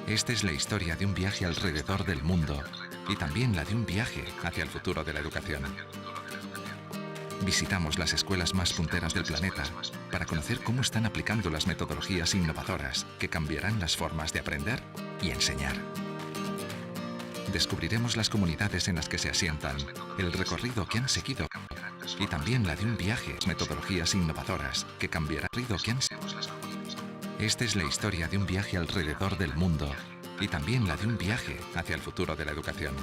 Esta es la historia de un viaje alrededor del mundo y también la de un viaje hacia el futuro de la educación. Visitamos las escuelas más punteras del planeta para conocer cómo están aplicando las metodologías innovadoras que cambiarán las formas de aprender y enseñar. Descubriremos las comunidades en las que se asientan, el recorrido que han seguido y también la de un viaje, metodologías innovadoras que cambiarán el recorrido que han seguido. Esta es la historia de un viaje alrededor del mundo y también la de un viaje hacia el futuro de la educación.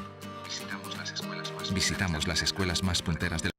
Visitamos las escuelas más punteras del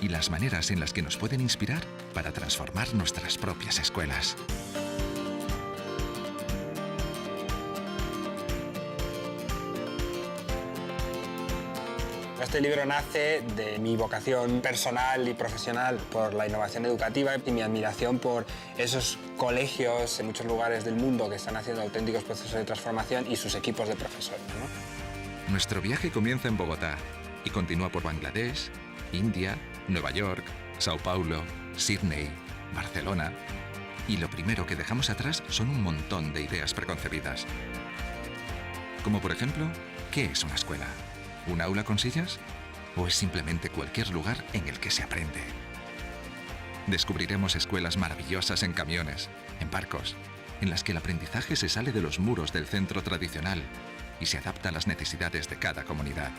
y las maneras en las que nos pueden inspirar para transformar nuestras propias escuelas. Este libro nace de mi vocación personal y profesional por la innovación educativa y mi admiración por esos colegios en muchos lugares del mundo que están haciendo auténticos procesos de transformación y sus equipos de profesores, ¿no? Nuestro viaje comienza en Bogotá y continúa por Bangladesh, India, Nueva York, Sao Paulo, Sydney, Barcelona. Y lo primero que dejamos atrás son un montón de ideas preconcebidas. Como por ejemplo, ¿qué es una escuela? ¿Un aula con sillas? ¿O es simplemente cualquier lugar en el que se aprende? Descubriremos escuelas maravillosas en camiones, en barcos, en las que el aprendizaje se sale de los muros del centro tradicional y se adapta a las necesidades de cada comunidad.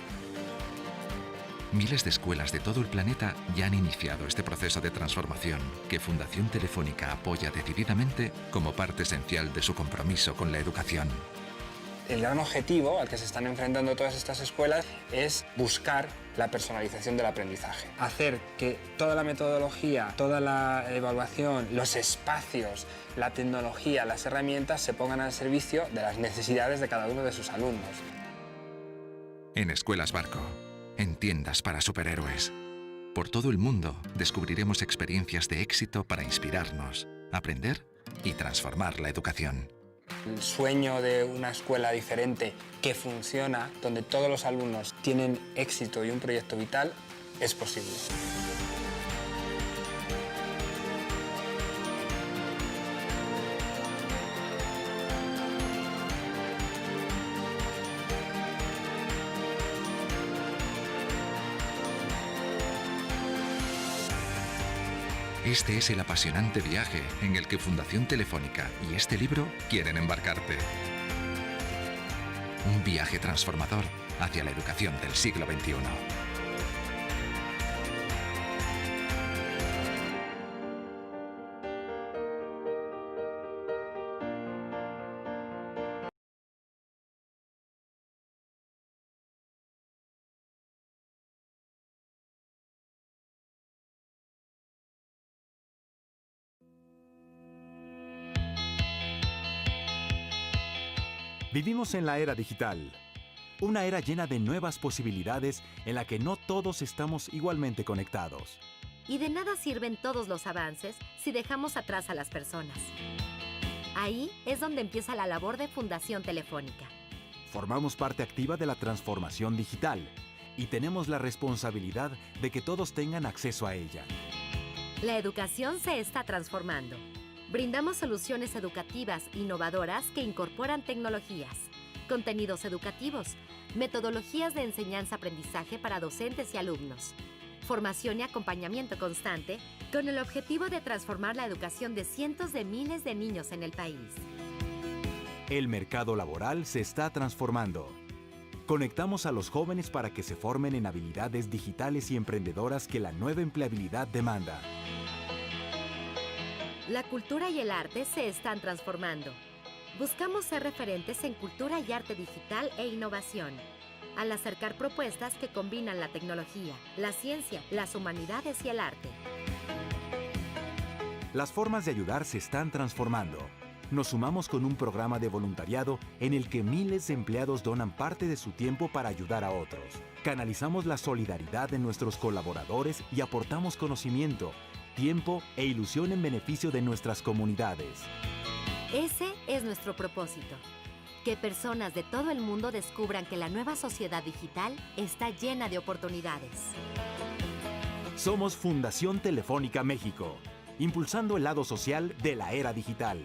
Miles de escuelas de todo el planeta ya han iniciado este proceso de transformación que Fundación Telefónica apoya decididamente como parte esencial de su compromiso con la educación. El gran objetivo al que se están enfrentando todas estas escuelas es buscar la personalización del aprendizaje. Hacer que toda la metodología, toda la evaluación, los espacios, la tecnología, las herramientas se pongan al servicio de las necesidades de cada uno de sus alumnos. En Escuelas Barco, en tiendas para superhéroes. Por todo el mundo descubriremos experiencias de éxito para inspirarnos, aprender y transformar la educación. El sueño de una escuela diferente que funciona, donde todos los alumnos tienen éxito y un proyecto vital, es posible. Este es el apasionante viaje en el que Fundación Telefónica y este libro quieren embarcarte. Un viaje transformador hacia la educación del siglo XXI. Vivimos en la era digital, una era llena de nuevas posibilidades en la que no todos estamos igualmente conectados. Y de nada sirven todos los avances si dejamos atrás a las personas. Ahí es donde empieza la labor de Fundación Telefónica. Formamos parte activa de la transformación digital y tenemos la responsabilidad de que todos tengan acceso a ella. La educación se está transformando. Brindamos soluciones educativas innovadoras que incorporan tecnologías, contenidos educativos, metodologías de enseñanza-aprendizaje para docentes y alumnos, formación y acompañamiento constante con el objetivo de transformar la educación de cientos de miles de niños en el país. El mercado laboral se está transformando. Conectamos a los jóvenes para que se formen en habilidades digitales y emprendedoras que la nueva empleabilidad demanda. La cultura y el arte se están transformando. Buscamos ser referentes en cultura y arte digital e innovación, al acercar propuestas que combinan la tecnología, la ciencia, las humanidades y el arte. Las formas de ayudar se están transformando. Nos sumamos con un programa de voluntariado en el que miles de empleados donan parte de su tiempo para ayudar a otros. Canalizamos la solidaridad de nuestros colaboradores y aportamos conocimiento, tiempo e ilusión en beneficio de nuestras comunidades. Ese es nuestro propósito. Que personas de todo el mundo descubran que la nueva sociedad digital está llena de oportunidades. Somos Fundación Telefónica México, impulsando el lado social de la era digital.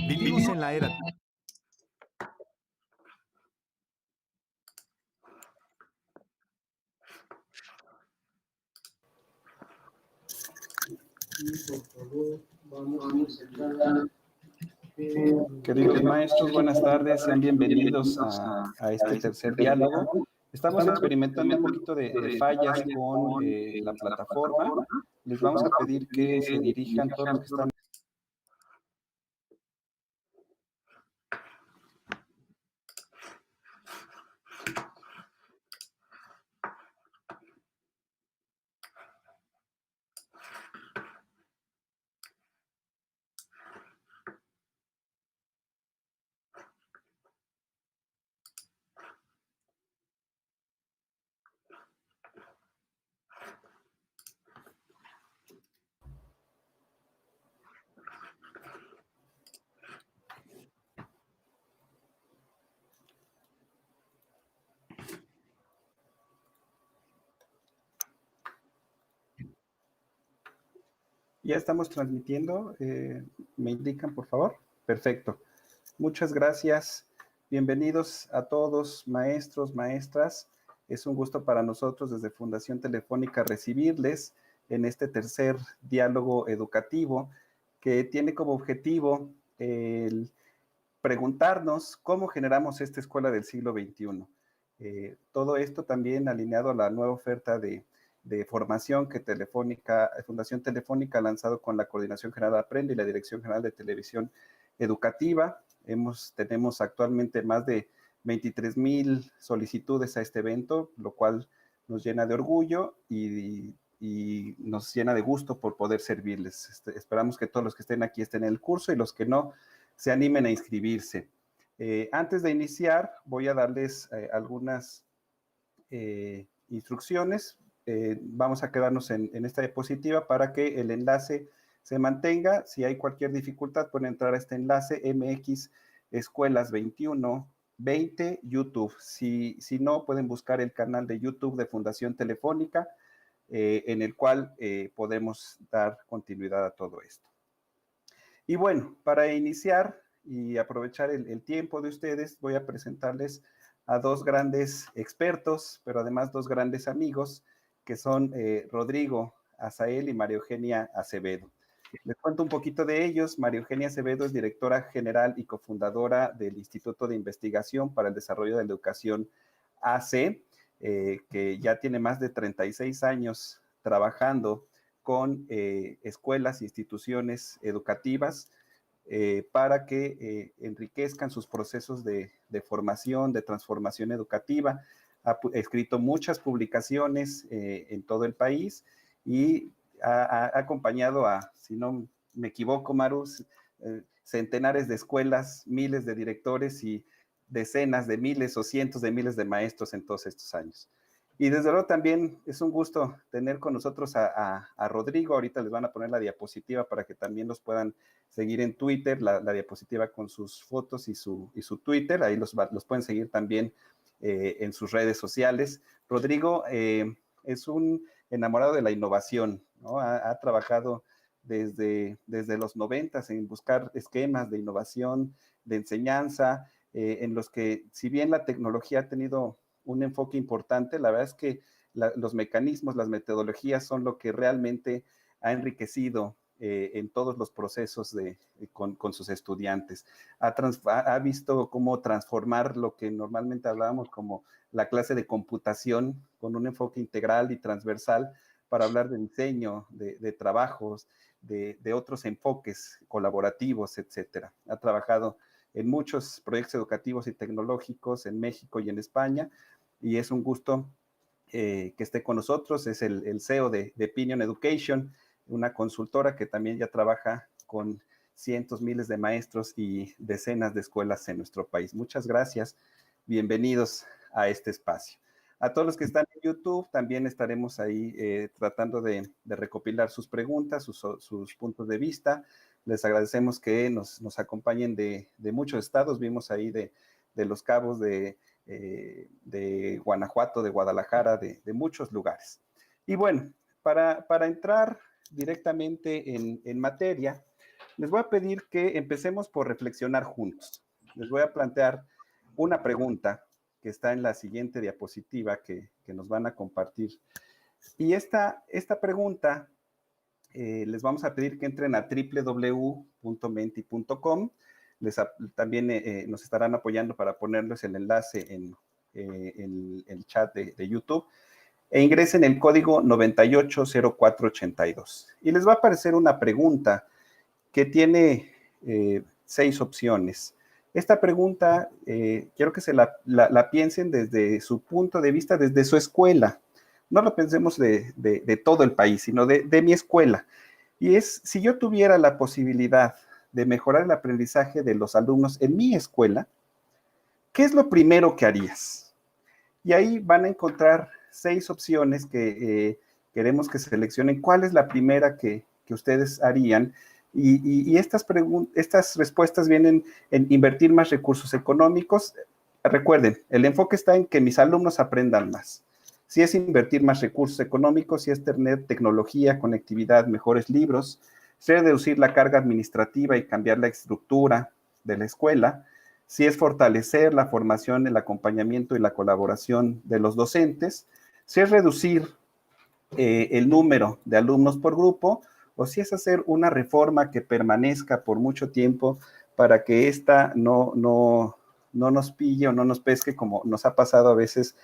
Vivimos en la era. Queridos maestros, buenas tardes, sean bienvenidos a este tercer diálogo. Estamos experimentando un poquito de fallas con la plataforma. Les vamos a pedir que se dirijan todos los que están. Ya estamos transmitiendo. ¿Me indican, por favor? Perfecto. Muchas gracias. Bienvenidos a todos, maestros, maestras. Es un gusto para nosotros desde Fundación Telefónica recibirles en este tercer diálogo educativo que tiene como objetivo el preguntarnos cómo generamos esta escuela del siglo XXI. Todo esto también alineado a la nueva oferta de formación que Fundación Telefónica ha lanzado con la Coordinación General Aprende y la Dirección General de Televisión Educativa. Tenemos actualmente más de 23,000 solicitudes a este evento, lo cual nos llena de orgullo y nos llena de gusto por poder servirles. Esperamos que todos los que estén aquí estén en el curso y los que no se animen a inscribirse. Antes de iniciar, voy a darles algunas instrucciones. Vamos a quedarnos en esta diapositiva para que el enlace se mantenga. Si hay cualquier dificultad, pueden entrar a este enlace MX Escuelas 2120 YouTube. Si no, pueden buscar el canal de YouTube de Fundación Telefónica, en el cual podemos dar continuidad a todo esto. Y bueno, para iniciar y aprovechar el tiempo de ustedes, voy a presentarles a dos grandes expertos, pero además dos grandes amigos, que son Rodrigo Azael y María Eugenia Acevedo. Les cuento un poquito de ellos. María Eugenia Acevedo es directora general y cofundadora del Instituto de Investigación para el Desarrollo de la Educación AC, que ya tiene más de 36 años trabajando con escuelas e instituciones educativas para que enriquezcan sus procesos de formación, de transformación educativa. Ha escrito muchas publicaciones en todo el país y ha acompañado a, si no me equivoco, Maru, centenares de escuelas, miles de directores y decenas de miles o cientos de miles de maestros en todos estos años. Y desde luego también es un gusto tener con nosotros a Rodrigo. Ahorita les van a poner la diapositiva para que también los puedan seguir en Twitter, la diapositiva con sus fotos y su Twitter. Ahí los pueden seguir también en sus redes sociales. Rodrigo es un enamorado de la innovación, ¿no? Ha trabajado desde los 90 en buscar esquemas de innovación, de enseñanza, en los que, si bien la tecnología ha tenido un enfoque importante, la verdad es que los mecanismos, las metodologías son lo que realmente ha enriquecido en todos los procesos con sus estudiantes. Ha visto cómo transformar lo que normalmente hablábamos como la clase de computación con un enfoque integral y transversal para hablar de diseño, de trabajos, de otros enfoques colaborativos, etcétera. Ha trabajado en muchos proyectos educativos y tecnológicos en México y en España, y es un gusto que esté con nosotros. Es el CEO de Pinion Education, una consultora que también ya trabaja con cientos, miles de maestros y decenas de escuelas en nuestro país. Muchas gracias, bienvenidos a este espacio. A todos los que están en YouTube, también estaremos ahí tratando de recopilar sus preguntas, sus puntos de vista. Les agradecemos que nos acompañen de muchos estados. Vimos ahí de Los Cabos, de Guanajuato, de Guadalajara, de muchos lugares. Y bueno, para entrar directamente en materia, les voy a pedir que empecemos por reflexionar juntos. Les voy a plantear una pregunta que está en la siguiente diapositiva que nos van a compartir. Y esta pregunta les vamos a pedir que entren a www.menti.com. También nos estarán apoyando para ponerles el enlace en el chat de YouTube, e ingresen el código 980482. Y les va a aparecer una pregunta que tiene 6 opciones. Esta pregunta quiero que se la piensen desde su punto de vista, desde su escuela. No lo pensemos de todo el país, sino de mi escuela. Y es, si yo tuviera la posibilidad de mejorar el aprendizaje de los alumnos en mi escuela, ¿qué es lo primero que harías? Y ahí van a encontrar 6 opciones que queremos que seleccionen. ¿Cuál es la primera que ustedes harían? Y estas respuestas vienen en invertir más recursos económicos. Recuerden, el enfoque está en que mis alumnos aprendan más. Si es invertir más recursos económicos, si es tener tecnología, conectividad, mejores libros, si es reducir la carga administrativa y cambiar la estructura de la escuela, si es fortalecer la formación, el acompañamiento y la colaboración de los docentes, si es reducir el número de alumnos por grupo, o si es hacer una reforma que permanezca por mucho tiempo para que esta no nos pille o no nos pesque, como nos ha pasado a veces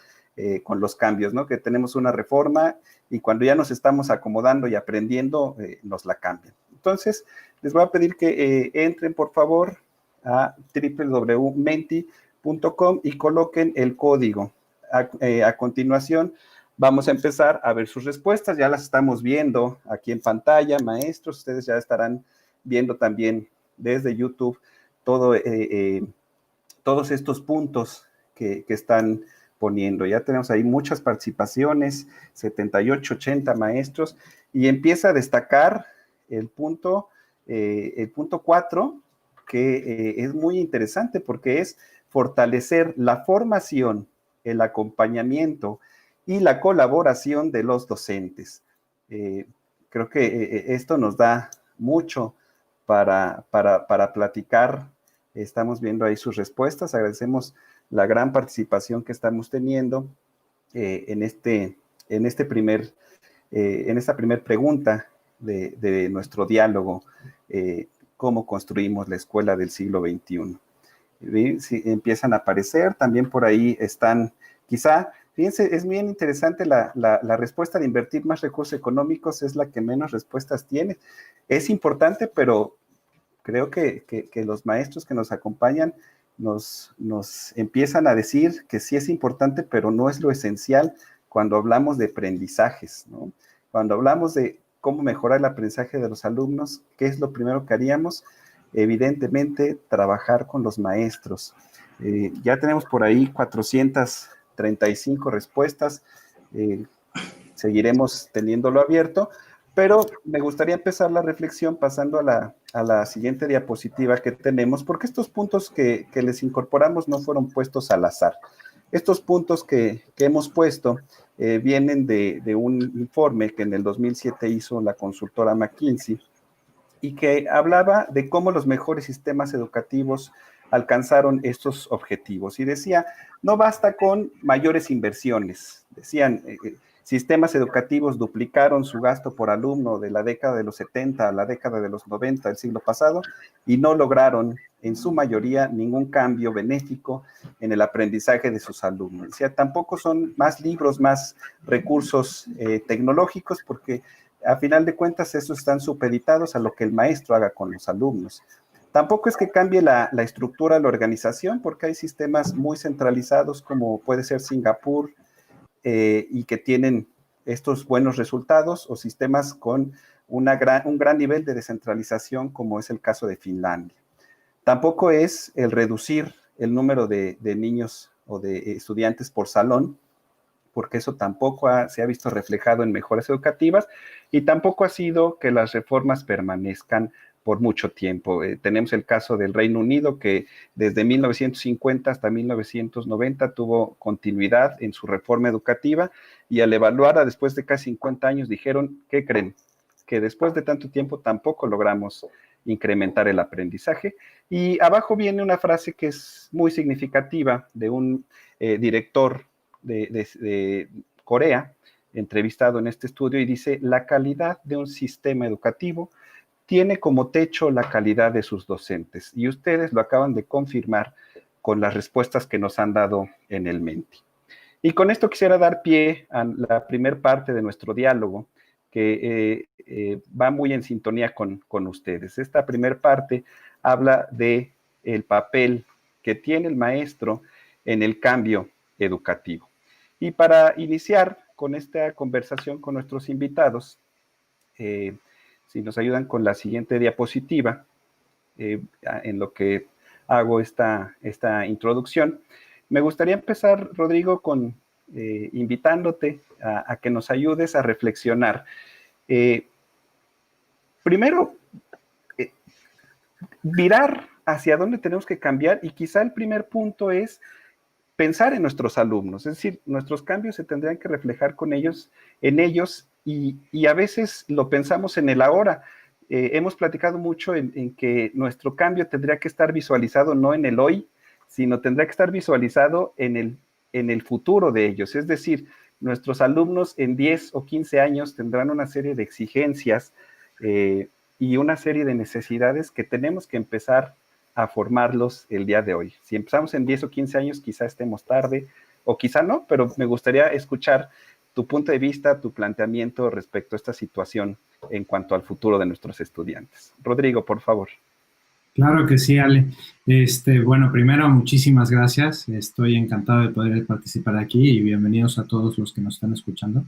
con los cambios, ¿no? Que tenemos una reforma y cuando ya nos estamos acomodando y aprendiendo, nos la cambian. Entonces, les voy a pedir que entren, por favor, a www.menti.com y coloquen el código. A continuación, vamos a empezar a ver sus respuestas. Ya las estamos viendo aquí en pantalla, maestros. Ustedes ya estarán viendo también desde YouTube todos estos puntos que están poniendo. Ya tenemos ahí muchas participaciones, 78, 80 maestros, y empieza a destacar el punto 4, que es muy interesante porque es fortalecer la formación, el acompañamiento y la colaboración de los docentes. Creo que esto nos da mucho para platicar. Estamos viendo ahí sus respuestas. Agradecemos la gran participación que estamos teniendo en esta primera pregunta de nuestro diálogo, cómo construimos la escuela del siglo XXI. Sí, empiezan a aparecer, también por ahí están Quizá, fíjense, es bien interesante la respuesta de invertir más recursos económicos, es la que menos respuestas tiene. Es importante, pero creo que los maestros que nos acompañan nos empiezan a decir que sí es importante, pero no es lo esencial cuando hablamos de aprendizajes, ¿no? Cuando hablamos de cómo mejorar el aprendizaje de los alumnos, ¿qué es lo primero que haríamos? Evidentemente, trabajar con los maestros. Ya tenemos por ahí 435 respuestas. Seguiremos teniéndolo abierto, pero me gustaría empezar la reflexión pasando a la siguiente diapositiva que tenemos, porque estos puntos que les incorporamos no fueron puestos al azar. Estos puntos que hemos puesto vienen de un informe que en el 2007 hizo la consultora McKinsey y que hablaba de cómo los mejores sistemas educativos alcanzaron estos objetivos. Y decía, no basta con mayores inversiones. Decían, sistemas educativos duplicaron su gasto por alumno de la década de los 70 a la década de los 90 del siglo pasado y no lograron en su mayoría ningún cambio benéfico en el aprendizaje de sus alumnos. O sea, tampoco son más libros, más recursos tecnológicos, porque a final de cuentas esos están supeditados a lo que el maestro haga con los alumnos. Tampoco es que cambie la estructura de la organización, porque hay sistemas muy centralizados como puede ser Singapur, y que tienen estos buenos resultados, o sistemas con un gran nivel de descentralización, como es el caso de Finlandia. Tampoco es el reducir el número de niños o de estudiantes por salón, porque eso tampoco se ha visto reflejado en mejoras educativas, y tampoco ha sido que las reformas permanezcan por mucho tiempo. Tenemos el caso del Reino Unido, que desde 1950 hasta 1990 tuvo continuidad en su reforma educativa, y al evaluarla después de casi 50 años dijeron, ¿qué creen? Que después de tanto tiempo tampoco logramos incrementar el aprendizaje. Y abajo viene una frase que es muy significativa de un director de Corea, entrevistado en este estudio, y dice, la calidad de un sistema educativo tiene como techo la calidad de sus docentes, y ustedes lo acaban de confirmar con las respuestas que nos han dado en el Menti. Y con esto quisiera dar pie a la primer parte de nuestro diálogo, que va muy en sintonía con ustedes. Esta primer parte habla del papel que tiene el maestro en el cambio educativo. Y para iniciar con esta conversación con nuestros invitados, si nos ayudan con la siguiente diapositiva, en lo que hago esta introducción, me gustaría empezar, Rodrigo, con invitándote a que nos ayudes a reflexionar. Primero, mirar hacia dónde tenemos que cambiar, y quizá el primer punto es pensar en nuestros alumnos, es decir, nuestros cambios se tendrían que reflejar en ellos, y a veces lo pensamos en el ahora. Hemos platicado mucho en que nuestro cambio tendría que estar visualizado no en el hoy, sino tendría que estar visualizado en el futuro de ellos. Es decir, nuestros alumnos en 10 o 15 años tendrán una serie de exigencias y una serie de necesidades que tenemos que empezar a formarlos el día de hoy. Si empezamos en 10 o 15 años, quizá estemos tarde, o quizá no, pero me gustaría escuchar tu punto de vista, tu planteamiento respecto a esta situación en cuanto al futuro de nuestros estudiantes. Rodrigo, por favor. Claro que sí, Ale. Bueno, primero, muchísimas gracias. Estoy encantado de poder participar aquí, y bienvenidos a todos los que nos están escuchando.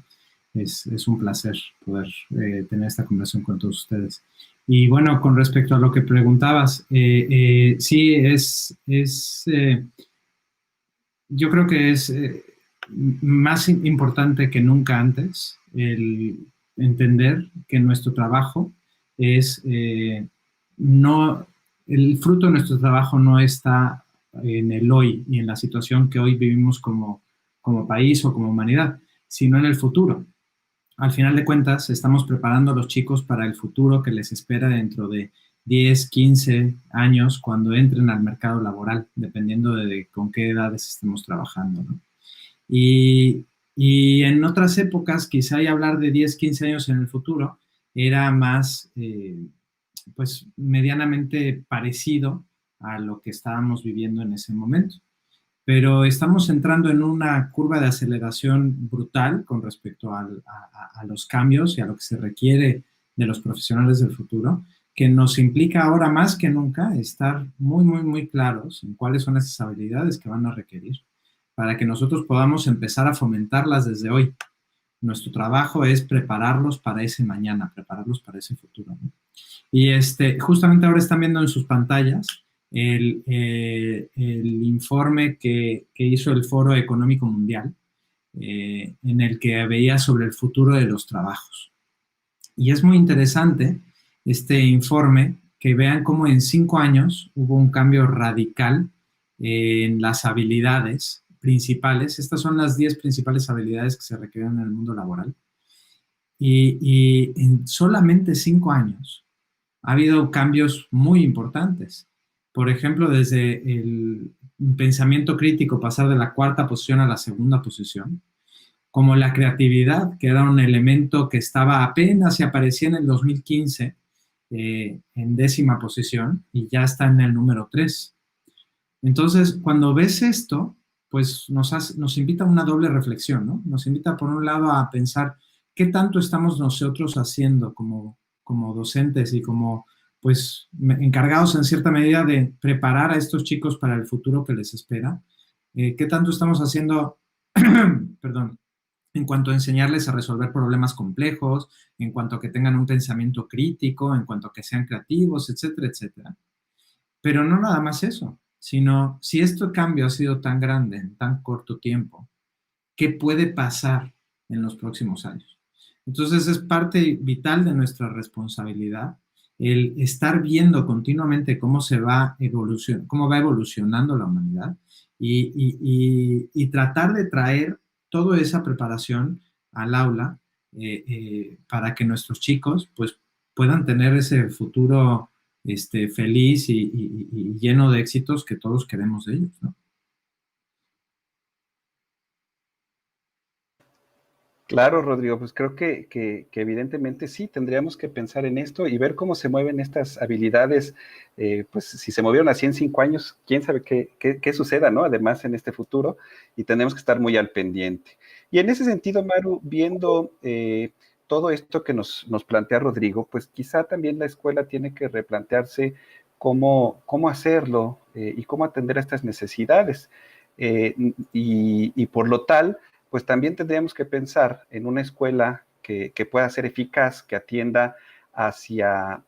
Es un placer poder tener esta conversación con todos ustedes. Y bueno, con respecto a lo que preguntabas, sí, yo creo que es más importante que nunca antes el entender que nuestro trabajo es no... El fruto de nuestro trabajo no está en el hoy y en la situación que hoy vivimos como país o como humanidad, sino en el futuro. Al final de cuentas, estamos preparando a los chicos para el futuro que les espera dentro de 10, 15 años cuando entren al mercado laboral, dependiendo de con qué edades estemos trabajando, ¿no? Y en otras épocas, quizá hablar de 10, 15 años en el futuro era más... pues medianamente parecido a lo que estábamos viviendo en ese momento. pero estamos entrando en una curva de aceleración brutal con respecto a los cambios y a lo que se requiere de los profesionales del futuro, que nos implica ahora más que nunca estar muy, muy, muy claros en cuáles son esas habilidades que van a requerir para que nosotros podamos empezar a fomentarlas desde hoy. Nuestro trabajo es prepararlos para ese mañana, prepararlos para ese futuro, ¿no? Y justamente ahora están viendo en sus pantallas el informe que hizo el Foro Económico Mundial, en el que veía sobre el futuro de los trabajos. Y es muy interesante este informe, que vean cómo en 5 años hubo un cambio radical en las habilidades principales. Estas son las 10 principales habilidades que se requieren en el mundo laboral. Y en solamente 5 años ha habido cambios muy importantes. Por ejemplo, desde el pensamiento crítico, pasar de la 4ª posición a la 2ª posición, como la creatividad, que era un elemento que estaba apenas se aparecía en el 2015 en 10ª posición y ya está en el número 3. Entonces, cuando ves esto, pues nos invita a una doble reflexión, ¿no? Nos invita, por un lado, a pensar qué tanto estamos nosotros haciendo como docentes y como, pues, encargados en cierta medida de preparar a estos chicos para el futuro que les espera. ¿Qué tanto estamos haciendo, perdón, en cuanto a enseñarles a resolver problemas complejos, en cuanto a que tengan un pensamiento crítico, en cuanto a que sean creativos, etcétera, etcétera? Pero no nada más eso, sino si este cambio ha sido tan grande en tan corto tiempo, ¿qué puede pasar en los próximos años? Entonces es parte vital de nuestra responsabilidad el estar viendo continuamente cómo va evolucionando la humanidad y tratar de traer toda esa preparación al aula para que nuestros chicos pues, puedan tener ese futuro feliz y lleno de éxitos que todos queremos de ellos, ¿no? Claro, Rodrigo, pues creo que evidentemente sí, tendríamos que pensar en esto y ver cómo se mueven estas habilidades. Pues si se movieron así en 5 años, quién sabe qué suceda, ¿no? Además en este futuro, y tenemos que estar muy al pendiente. Y en ese sentido, Maru, viendo todo esto que nos plantea Rodrigo, pues quizá también la escuela tiene que replantearse cómo hacerlo y cómo atender a estas necesidades. Y por lo tal, pues también tendríamos que pensar en una escuela que pueda ser eficaz, que atienda hacia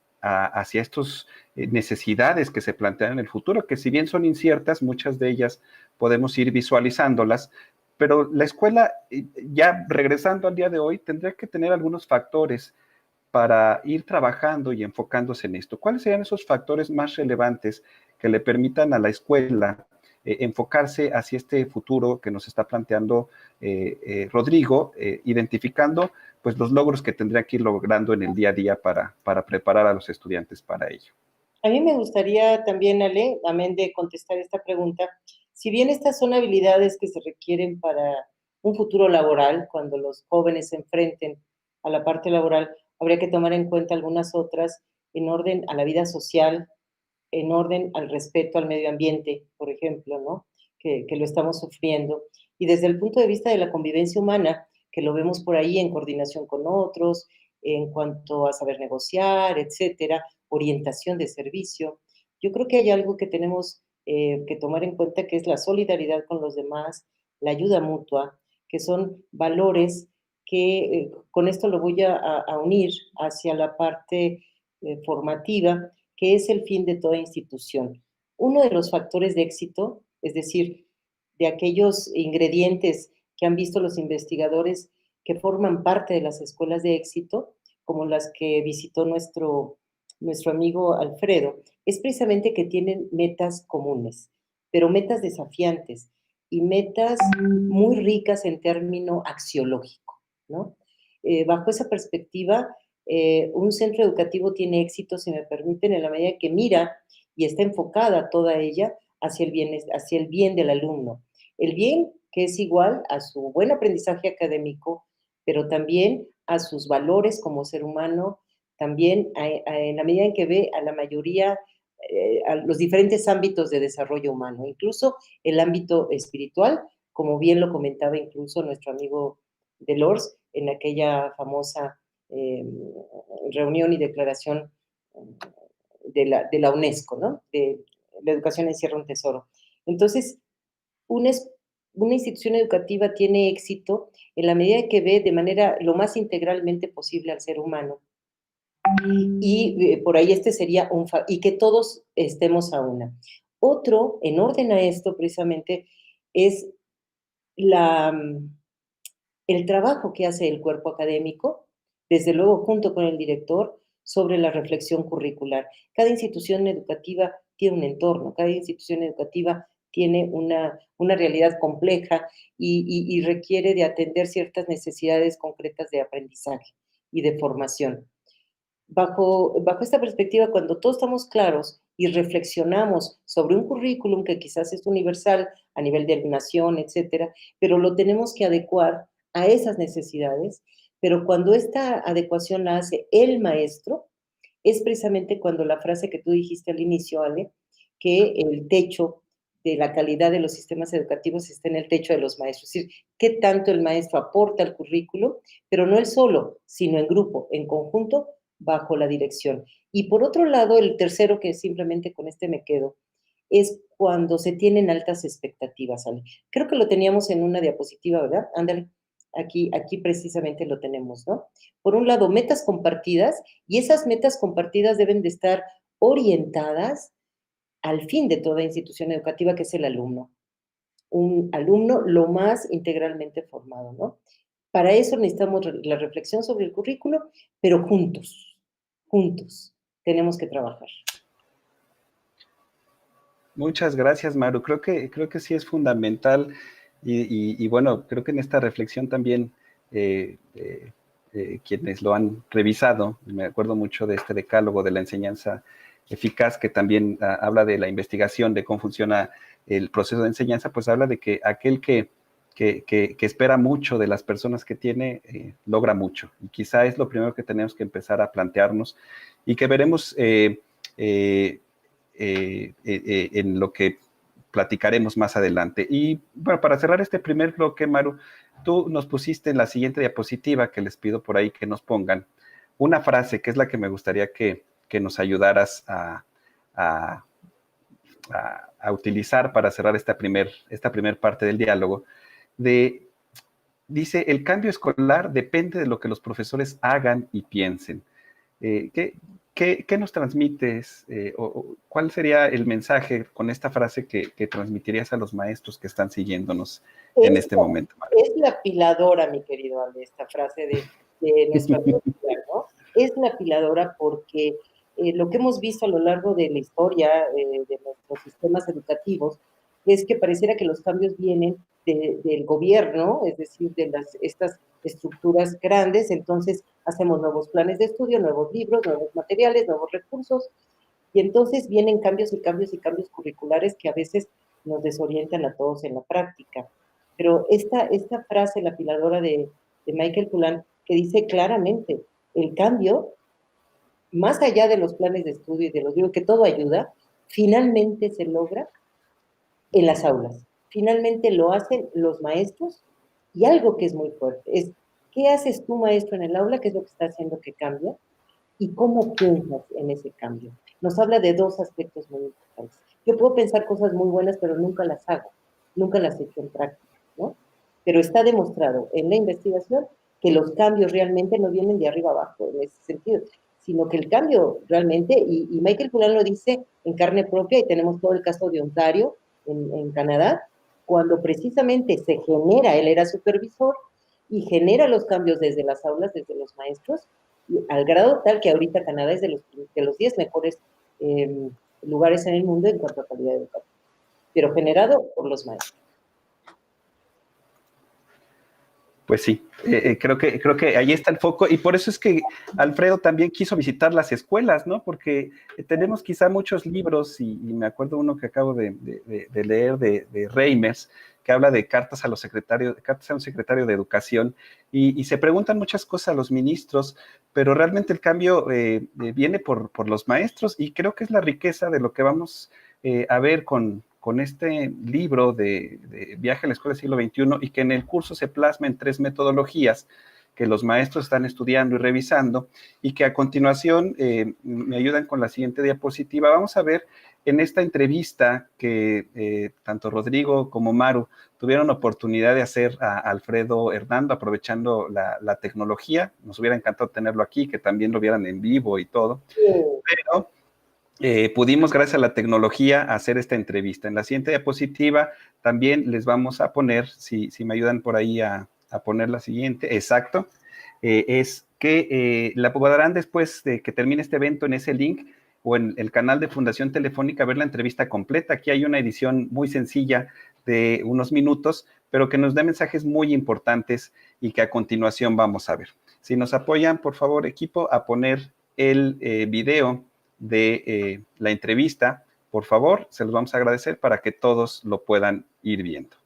estas necesidades que se plantean en el futuro, que si bien son inciertas, muchas de ellas podemos ir visualizándolas, pero la escuela, ya regresando al día de hoy, tendría que tener algunos factores para ir trabajando y enfocándose en esto. ¿Cuáles serían esos factores más relevantes que le permitan a la escuela enfocarse hacia este futuro que nos está planteando Rodrigo, identificando pues los logros que tendría que ir logrando en el día a día para preparar a los estudiantes para ello? A mí me gustaría también, Ale, amén de contestar esta pregunta, si bien estas son habilidades que se requieren para un futuro laboral, cuando los jóvenes se enfrenten a la parte laboral, habría que tomar en cuenta algunas otras en orden a la vida social, en orden al respeto al medio ambiente, por ejemplo, ¿no? Que lo estamos sufriendo. Y desde el punto de vista de la convivencia humana, que lo vemos por ahí en coordinación con otros, en cuanto a saber negociar, etcétera, orientación de servicio. Yo creo que hay algo que tenemos que tomar en cuenta, que es la solidaridad con los demás, la ayuda mutua, que son valores que con esto lo voy a unir hacia la parte formativa, que es el fin de toda institución. Uno de los factores de éxito, es decir, de aquellos ingredientes que han visto los investigadores que forman parte de las escuelas de éxito, como las que visitó nuestro amigo Alfredo, es precisamente que tienen metas comunes, pero metas desafiantes y metas muy ricas en término axiológico, ¿no? Bajo esa perspectiva, un centro educativo tiene éxito, si me permiten, en la medida que mira y está enfocada toda ella hacia el bien del alumno. El bien que es igual a su buen aprendizaje académico, pero también a sus valores como ser humano, también en la medida en que ve a la mayoría a los diferentes ámbitos de desarrollo humano, incluso el ámbito espiritual, como bien lo comentaba incluso nuestro amigo Delors en aquella famosa reunión y declaración de la UNESCO, ¿no? De la educación encierra un tesoro. Entonces, una institución educativa tiene éxito en la medida que ve de manera lo más integralmente posible al ser humano. Y por ahí sería y que todos estemos a una. Otro, en orden a esto precisamente, es el trabajo que hace el cuerpo académico, desde luego junto con el director, sobre la reflexión curricular. Cada institución educativa tiene un entorno, cada institución educativa tiene una realidad compleja y requiere de atender ciertas necesidades concretas de aprendizaje y de formación. Bajo esta perspectiva, cuando todos estamos claros y reflexionamos sobre un currículum que quizás es universal a nivel de nación, etcétera, pero lo tenemos que adecuar a esas necesidades, pero cuando esta adecuación la hace el maestro, es precisamente cuando la frase que tú dijiste al inicio, Ale, que el techo de la calidad de los sistemas educativos está en el techo de los maestros. Es decir, qué tanto el maestro aporta al currículo, pero no él solo, sino en grupo, en conjunto, bajo la dirección. Y por otro lado, el tercero, que simplemente con este me quedo, es cuando se tienen altas expectativas, Ale. Creo que lo teníamos en una diapositiva, ¿verdad? Ándale, aquí precisamente lo tenemos, ¿no? Por un lado, metas compartidas, y esas metas compartidas deben de estar orientadas al fin de toda institución educativa, que es el alumno. Un alumno lo más integralmente formado, ¿no? Para eso necesitamos la reflexión sobre el currículo, pero juntos tenemos que trabajar. Muchas gracias, Maru. Creo que sí es fundamental y bueno, creo que en esta reflexión también quienes lo han revisado, me acuerdo mucho de este decálogo de la enseñanza eficaz, que también habla de la investigación, de cómo funciona el proceso de enseñanza, pues habla de que aquel que espera mucho de las personas que tiene, logra mucho. Y quizá es lo primero que tenemos que empezar a plantearnos y que veremos en lo que platicaremos más adelante. Y bueno, para cerrar este primer bloque, Maru, tú nos pusiste en la siguiente diapositiva, que les pido por ahí que nos pongan, una frase que es la que me gustaría que nos ayudaras a utilizar para cerrar esta primer parte del diálogo. Dice, el cambio escolar depende de lo que los profesores hagan y piensen. ¿Qué nos transmites? ¿Cuál sería el mensaje con esta frase que transmitirías a los maestros que están siguiéndonos en este momento? Es la piladora, mi querido Ale, esta frase de nuestra cultura, ¿no? Es la piladora porque lo que hemos visto a lo largo de la historia de nuestros sistemas educativos es que pareciera que los cambios vienen del gobierno, es decir, de estas estructuras grandes. Entonces hacemos nuevos planes de estudio, nuevos libros, nuevos materiales, nuevos recursos, y entonces vienen cambios y cambios y cambios curriculares que a veces nos desorientan a todos en la práctica. Pero esta frase, la piladora de Michael Pollan, que dice claramente, el cambio, más allá de los planes de estudio y de los libros, que todo ayuda, finalmente se logra en las aulas. Finalmente lo hacen los maestros, y algo que es muy fuerte es, ¿qué haces tú, maestro, en el aula? ¿Qué es lo que está haciendo que cambie? ¿Y cómo piensas en ese cambio? Nos habla de dos aspectos muy importantes. Yo puedo pensar cosas muy buenas, pero nunca las hago, nunca las echo en práctica, ¿no? Pero está demostrado en la investigación que los cambios realmente no vienen de arriba abajo, en ese sentido, sino que el cambio realmente, y Michael Pollan lo dice en carne propia, y tenemos todo el caso de Ontario, en Canadá, cuando precisamente se genera, él era supervisor, y genera los cambios desde las aulas, desde los maestros, al grado tal que ahorita Canadá es de los 10 mejores lugares en el mundo en cuanto a calidad educativa, pero generado por los maestros. Pues sí, creo que ahí está el foco, y por eso es que Alfredo también quiso visitar las escuelas, ¿no? Porque tenemos quizá muchos libros, y me acuerdo uno que acabo de leer de Reimers, que habla de cartas a un secretario de Educación, y se preguntan muchas cosas a los ministros, pero realmente el cambio viene por los maestros, y creo que es la riqueza de lo que vamos a ver con este libro de Viaje a la Escuela del Siglo XXI, y que en el curso se plasma en 3 metodologías que los maestros están estudiando y revisando, y que a continuación me ayudan con la siguiente diapositiva. Vamos a ver en esta entrevista que tanto Rodrigo como Maru tuvieron oportunidad de hacer a Alfredo Hernando, aprovechando la tecnología. Nos hubiera encantado tenerlo aquí, que también lo vieran en vivo y todo, pero pudimos, gracias a la tecnología, hacer esta entrevista. En la siguiente diapositiva también les vamos a poner, si me ayudan por ahí a poner la siguiente, exacto, es que la podrán, después de que termine este evento, en ese link o en el canal de Fundación Telefónica, ver la entrevista completa. Aquí hay una edición muy sencilla de unos minutos, pero que nos da mensajes muy importantes y que a continuación vamos a ver. Si nos apoyan, por favor, equipo, a poner el video de la entrevista, por favor, se los vamos a agradecer para que todos lo puedan ir viendo.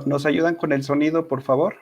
¿Nos ayudan con el sonido, por favor?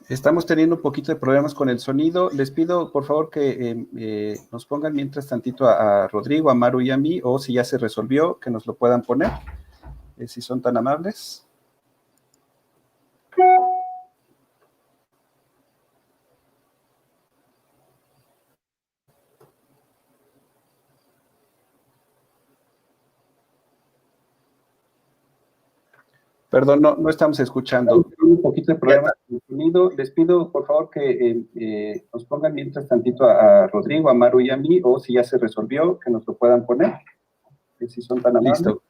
Estamos teniendo un poquito de problemas con el sonido. Les pido, por favor, que nos pongan mientras tantito a Rodrigo, a Maru y a mí, o si ya se resolvió, que nos lo puedan poner, si son tan amables. Perdón, no estamos escuchando. Un poquito de problema con el sonido. Les pido, por favor, que nos pongan mientras tantito a Rodrigo, a Maru y a mí, o si ya se resolvió, que nos lo puedan poner, si son tan amables. Listo.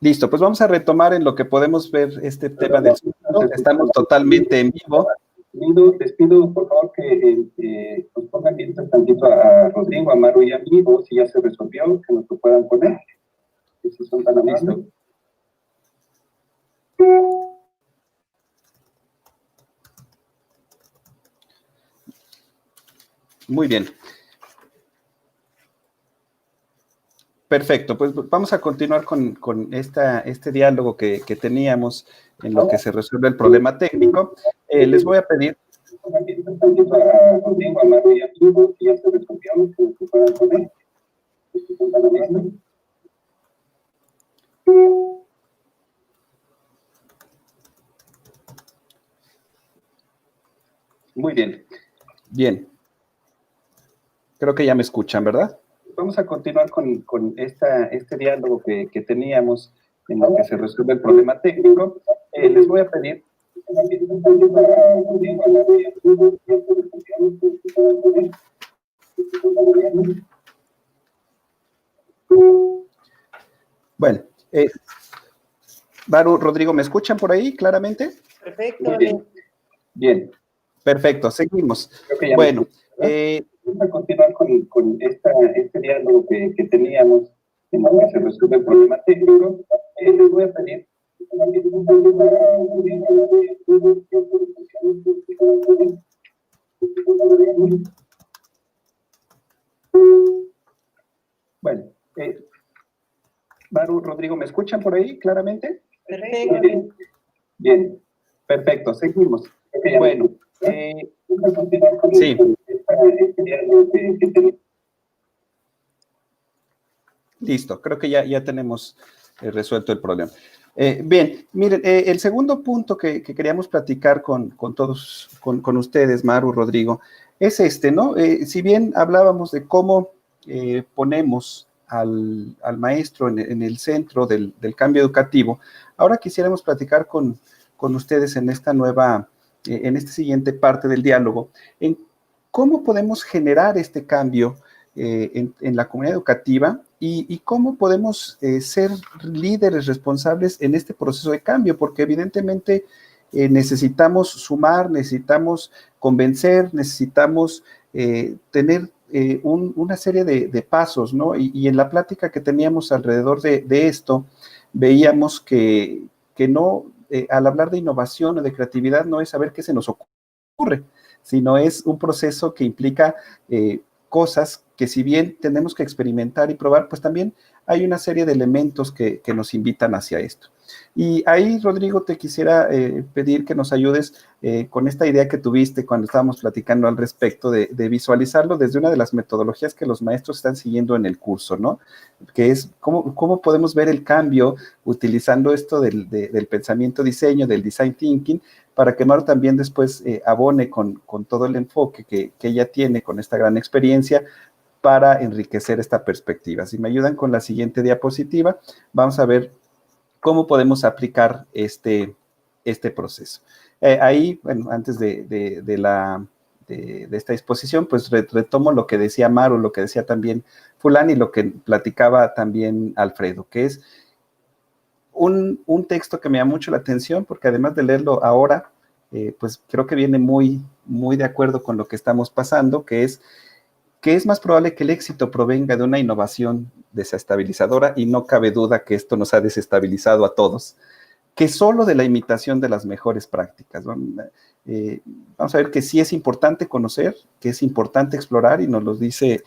Listo, pues vamos a retomar en lo que podemos ver este tema del... Estamos totalmente en vivo. Les pido, por favor, que nos pongan mientras tantito a Rodrigo, a Maru y a mí, o si ya se resolvió, que nos lo puedan poner. Si son tan amables. Muy bien. Perfecto, pues vamos a continuar con este diálogo que teníamos en lo que se resuelve el problema técnico. Les voy a pedir... Muy bien. Bien. Creo que ya me escuchan, ¿verdad? Vamos a continuar con este diálogo que teníamos en lo que se resuelve el problema técnico. Les voy a pedir... Bueno, Maru, Rodrigo, ¿me escuchan por ahí claramente? Perfecto. Muy bien. Bien, perfecto, seguimos. Bueno, vamos a continuar con este diálogo que teníamos en lo que se resuelve el problema técnico. Les voy a pedir... Bueno, Maru, Rodrigo, ¿me escuchan por ahí claramente? Perfecto. Bien, bien, perfecto, seguimos. Bueno, vamos a continuar con este diálogo que teníamos. Listo, creo que ya tenemos resuelto el problema. Bien, miren, el segundo punto que queríamos platicar con todos, con ustedes, Maru, Rodrigo, es este, ¿no? Si bien hablábamos de cómo ponemos al maestro en el centro del cambio educativo, ahora quisiéramos platicar con ustedes en esta nueva, en esta siguiente parte del diálogo, en cómo podemos generar este cambio en la comunidad educativa y cómo podemos ser líderes responsables en este proceso de cambio, porque evidentemente necesitamos sumar, necesitamos convencer, necesitamos tener una serie de pasos, ¿no? Y en la plática que teníamos alrededor de esto, veíamos que no, al hablar de innovación o de creatividad, no es saber qué se nos ocurre, sino es un proceso que implica cosas que si bien tenemos que experimentar y probar, pues también hay una serie de elementos que nos invitan hacia esto. Y ahí, Rodrigo, te quisiera pedir que nos ayudes con esta idea que tuviste cuando estábamos platicando al respecto de visualizarlo desde una de las metodologías que los maestros están siguiendo en el curso, ¿no? Que es cómo podemos ver el cambio utilizando esto del pensamiento diseño, del design thinking, para que Maru también después abone con todo el enfoque que ella tiene con esta gran experiencia para enriquecer esta perspectiva. Si me ayudan con la siguiente diapositiva, vamos a ver cómo podemos aplicar este proceso. Ahí, bueno, antes de esta exposición, pues retomo lo que decía Maru, lo que decía también Fulán y lo que platicaba también Alfredo, que es un texto que me llama mucho la atención, porque además de leerlo ahora, pues creo que viene muy de acuerdo con lo que estamos pasando, que es más probable que el éxito provenga de una innovación desestabilizadora, y no cabe duda que esto nos ha desestabilizado a todos, que solo de la imitación de las mejores prácticas. Vamos a ver que sí es importante conocer, que es importante explorar, y nos lo dice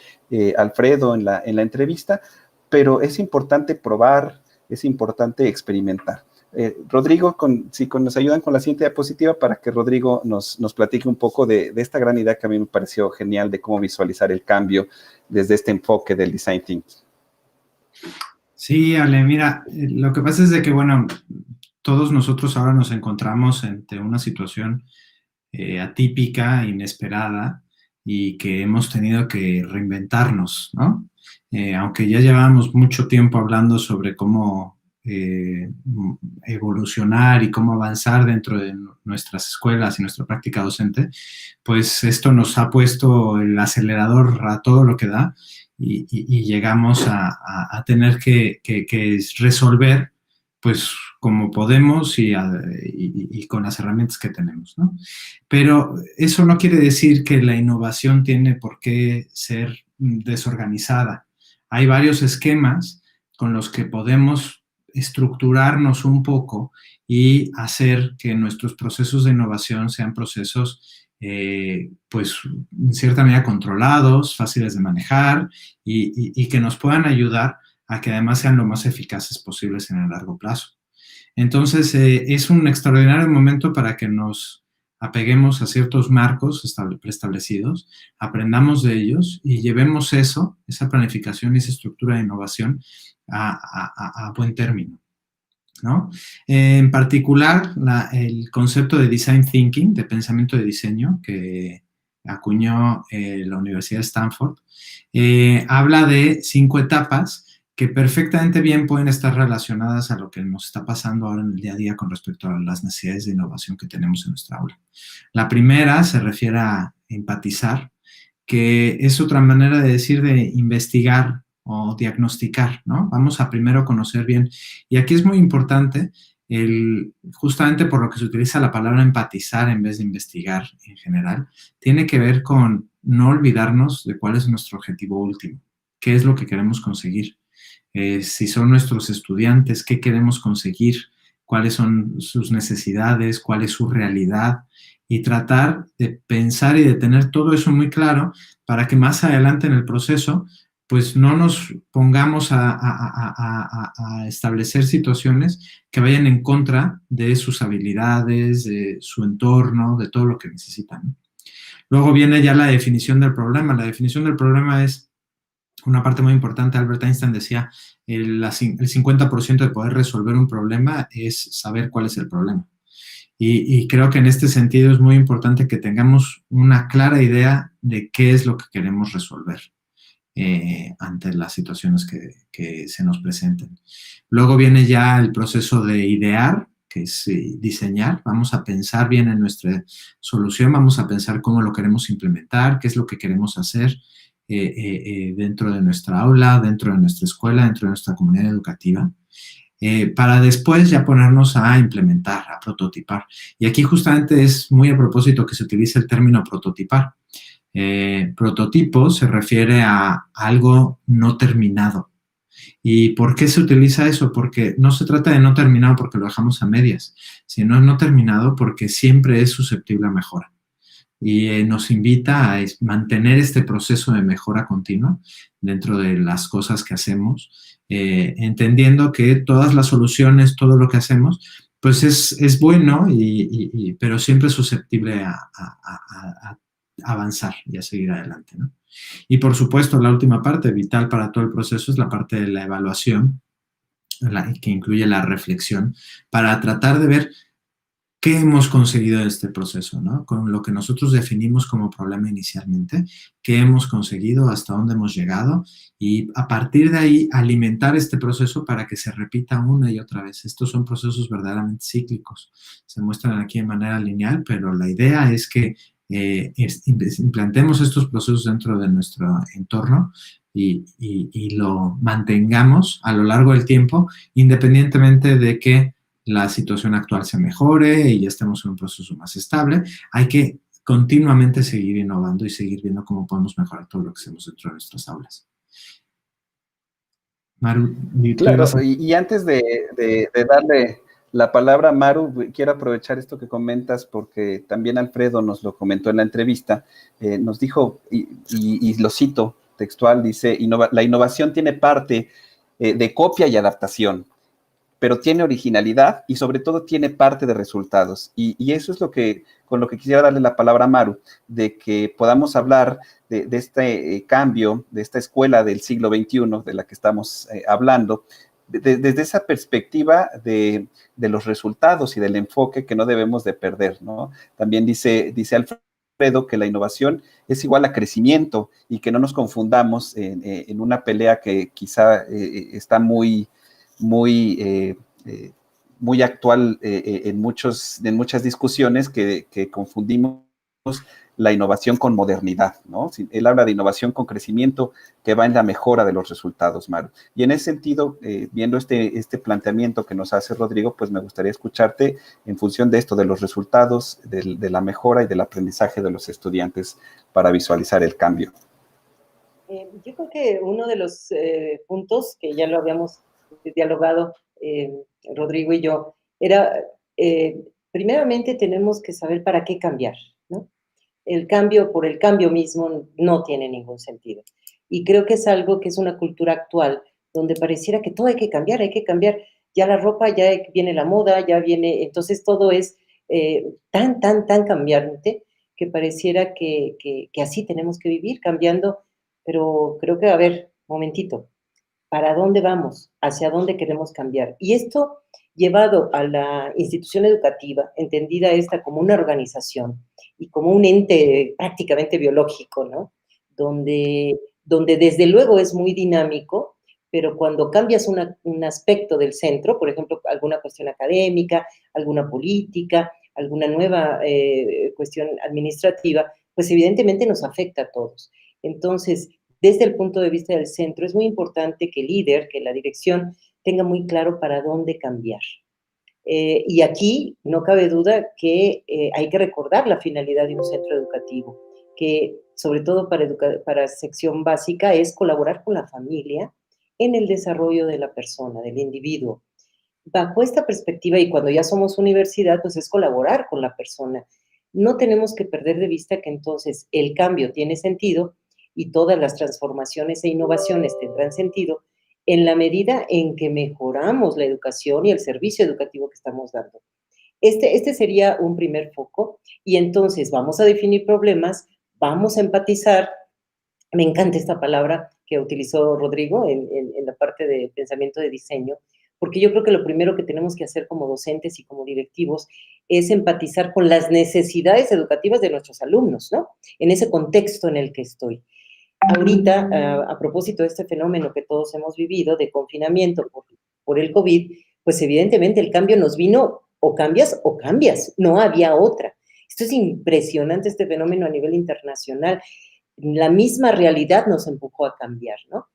Alfredo en la entrevista, pero es importante probar, es importante experimentar. Rodrigo, si nos ayudan con la siguiente diapositiva para que Rodrigo nos platique un poco de esta gran idea que a mí me pareció genial de cómo visualizar el cambio desde este enfoque del design thinking. Sí, Ale, mira, lo que pasa es de que, bueno, todos nosotros ahora nos encontramos ante una situación atípica, inesperada, y que hemos tenido que reinventarnos, ¿no? Aunque ya llevábamos mucho tiempo hablando sobre cómo evolucionar y cómo avanzar dentro de nuestras escuelas y nuestra práctica docente, pues esto nos ha puesto el acelerador a todo lo que da y llegamos a tener que resolver pues como podemos y con las herramientas que tenemos, ¿no? Pero eso no quiere decir que la innovación tiene por qué ser desorganizada. Hay varios esquemas con los que podemos estructurarnos un poco y hacer que nuestros procesos de innovación sean procesos, pues, en cierta medida controlados, fáciles de manejar y que nos puedan ayudar a que además sean lo más eficaces posibles en el largo plazo. Entonces, es un extraordinario momento para que nos apeguemos a ciertos marcos preestablecidos, aprendamos de ellos y llevemos eso, esa planificación y esa estructura de innovación a buen término, ¿no? En particular, el concepto de design thinking, de pensamiento de diseño, que acuñó la Universidad de Stanford, habla de 5 etapas que perfectamente bien pueden estar relacionadas a lo que nos está pasando ahora en el día a día con respecto a las necesidades de innovación que tenemos en nuestra aula. La primera se refiere a empatizar, que es otra manera de decir de investigar o diagnosticar, ¿no? Vamos a primero conocer bien. Y aquí es muy importante, justamente por lo que se utiliza la palabra empatizar en vez de investigar en general, tiene que ver con no olvidarnos de cuál es nuestro objetivo último, qué es lo que queremos conseguir. Si son nuestros estudiantes, qué queremos conseguir, cuáles son sus necesidades, cuál es su realidad, y tratar de pensar y de tener todo eso muy claro para que más adelante en el proceso pues no nos pongamos a establecer situaciones que vayan en contra de sus habilidades, de su entorno, de todo lo que necesitan. Luego viene ya la definición del problema. La definición del problema es una parte muy importante. Albert Einstein decía, el 50% de poder resolver un problema es saber cuál es el problema. Y creo que en este sentido es muy importante que tengamos una clara idea de qué es lo que queremos resolver ante las situaciones que se nos presenten. Luego viene ya el proceso de idear, que es diseñar. Vamos a pensar bien en nuestra solución, vamos a pensar cómo lo queremos implementar, qué es lo que queremos hacer dentro de nuestra aula, dentro de nuestra escuela, dentro de nuestra comunidad educativa. Para después ya ponernos a implementar, a prototipar. Y aquí justamente es muy a propósito que se utilice el término prototipar. Prototipo se refiere a algo no terminado. ¿Y por qué se utiliza eso? Porque no se trata de no terminado porque lo dejamos a medias, sino no terminado porque siempre es susceptible a mejora. Y nos invita a mantener este proceso de mejora continua dentro de las cosas que hacemos, entendiendo que todas las soluciones, todo lo que hacemos, pues es bueno, pero siempre es susceptible a avanzar y a seguir adelante, ¿no? Y por supuesto, la última parte vital para todo el proceso es la parte de la evaluación, que incluye la reflexión, para tratar de ver qué hemos conseguido de este proceso, ¿no? Con lo que nosotros definimos como problema inicialmente, qué hemos conseguido, hasta dónde hemos llegado, y a partir de ahí alimentar este proceso para que se repita una y otra vez. Estos son procesos verdaderamente cíclicos. Se muestran aquí de manera lineal, pero la idea es que implantemos estos procesos dentro de nuestro entorno y lo mantengamos a lo largo del tiempo, independientemente de que la situación actual se mejore y ya estemos en un proceso más estable. Hay que continuamente seguir innovando y seguir viendo cómo podemos mejorar todo lo que hacemos dentro de nuestras aulas. Maru, claro, y antes de darle la palabra a Maru, quiero aprovechar esto que comentas porque también Alfredo nos lo comentó en la entrevista, nos dijo, y lo cito textual, dice, la innovación tiene parte de copia y adaptación, pero tiene originalidad y sobre todo tiene parte de resultados. Y eso es con lo que quisiera darle la palabra a Maru, de que podamos hablar de este cambio, de esta escuela del siglo XXI, de la que estamos hablando, desde esa perspectiva de los resultados y del enfoque que no debemos de perder, ¿no? También dice Alfredo que la innovación es igual a crecimiento y que no nos confundamos en una pelea que quizá está muy actual en muchas discusiones que confundimos la innovación con modernidad, ¿no? Él habla de innovación con crecimiento que va en la mejora de los resultados, Maru. Y en ese sentido, viendo este planteamiento que nos hace Rodrigo, pues me gustaría escucharte en función de esto, de los resultados, de la mejora y del aprendizaje de los estudiantes para visualizar el cambio. Yo creo que uno de los puntos que ya lo habíamos dialogado Rodrigo y yo era, primeramente tenemos que saber para qué cambiar, ¿no? El cambio por el cambio mismo no tiene ningún sentido. Y creo que es algo que es una cultura actual, donde pareciera que todo hay que cambiar, ya la ropa, ya viene la moda, ya viene, entonces todo es tan cambiante que pareciera que así tenemos que vivir, cambiando, pero creo que, a ver, momentito, ¿para dónde vamos? ¿Hacia dónde queremos cambiar? Y esto llevado a la institución educativa, entendida esta como una organización y como un ente prácticamente biológico, ¿no? Donde desde luego es muy dinámico, pero cuando cambias un aspecto del centro, por ejemplo, alguna cuestión académica, alguna política, alguna nueva cuestión administrativa, pues evidentemente nos afecta a todos. Entonces, desde el punto de vista del centro, es muy importante que el líder, que la dirección, tenga muy claro para dónde cambiar. Y aquí no cabe duda que hay que recordar la finalidad de un centro educativo, que sobre todo para sección básica es colaborar con la familia en el desarrollo de la persona, del individuo. Bajo esta perspectiva, y cuando ya somos universidad, pues es colaborar con la persona. No tenemos que perder de vista que entonces el cambio tiene sentido y todas las transformaciones e innovaciones tendrán sentido en la medida en que mejoramos la educación y el servicio educativo que estamos dando. Este sería un primer foco, y entonces vamos a definir problemas, vamos a empatizar. Me encanta esta palabra que utilizó Rodrigo en la parte de pensamiento de diseño, porque yo creo que lo primero que tenemos que hacer como docentes y como directivos es empatizar con las necesidades educativas de nuestros alumnos, ¿no? En ese contexto en el que estoy. Ahorita, a propósito de este fenómeno que todos hemos vivido de confinamiento por el COVID, pues evidentemente el cambio nos vino o cambias, no había otra. Esto es impresionante, este fenómeno a nivel internacional. La misma realidad nos empujó a cambiar, ¿no?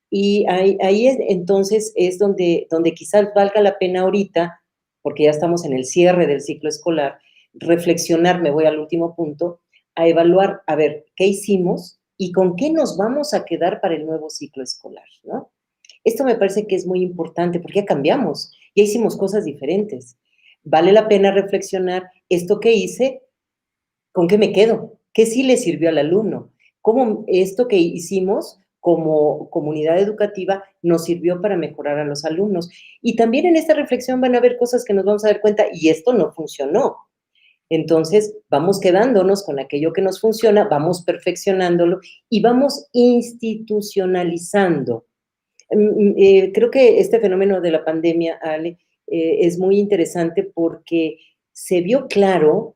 Y ahí entonces es donde quizás valga la pena ahorita, porque ya estamos en el cierre del ciclo escolar, reflexionar, me voy al último punto, a evaluar, a ver, ¿qué hicimos y con qué nos vamos a quedar para el nuevo ciclo escolar, ¿no? Esto me parece que es muy importante porque ya cambiamos, ya hicimos cosas diferentes. Vale la pena reflexionar, esto que hice, ¿con qué me quedo? ¿Qué sí le sirvió al alumno? ¿Cómo esto que hicimos como comunidad educativa nos sirvió para mejorar a los alumnos? Y también en esta reflexión van a haber cosas que nos vamos a dar cuenta, y esto no funcionó. Entonces, vamos quedándonos con aquello que nos funciona, vamos perfeccionándolo y vamos institucionalizando. Creo que este fenómeno de la pandemia, Ale, es muy interesante porque se vio claro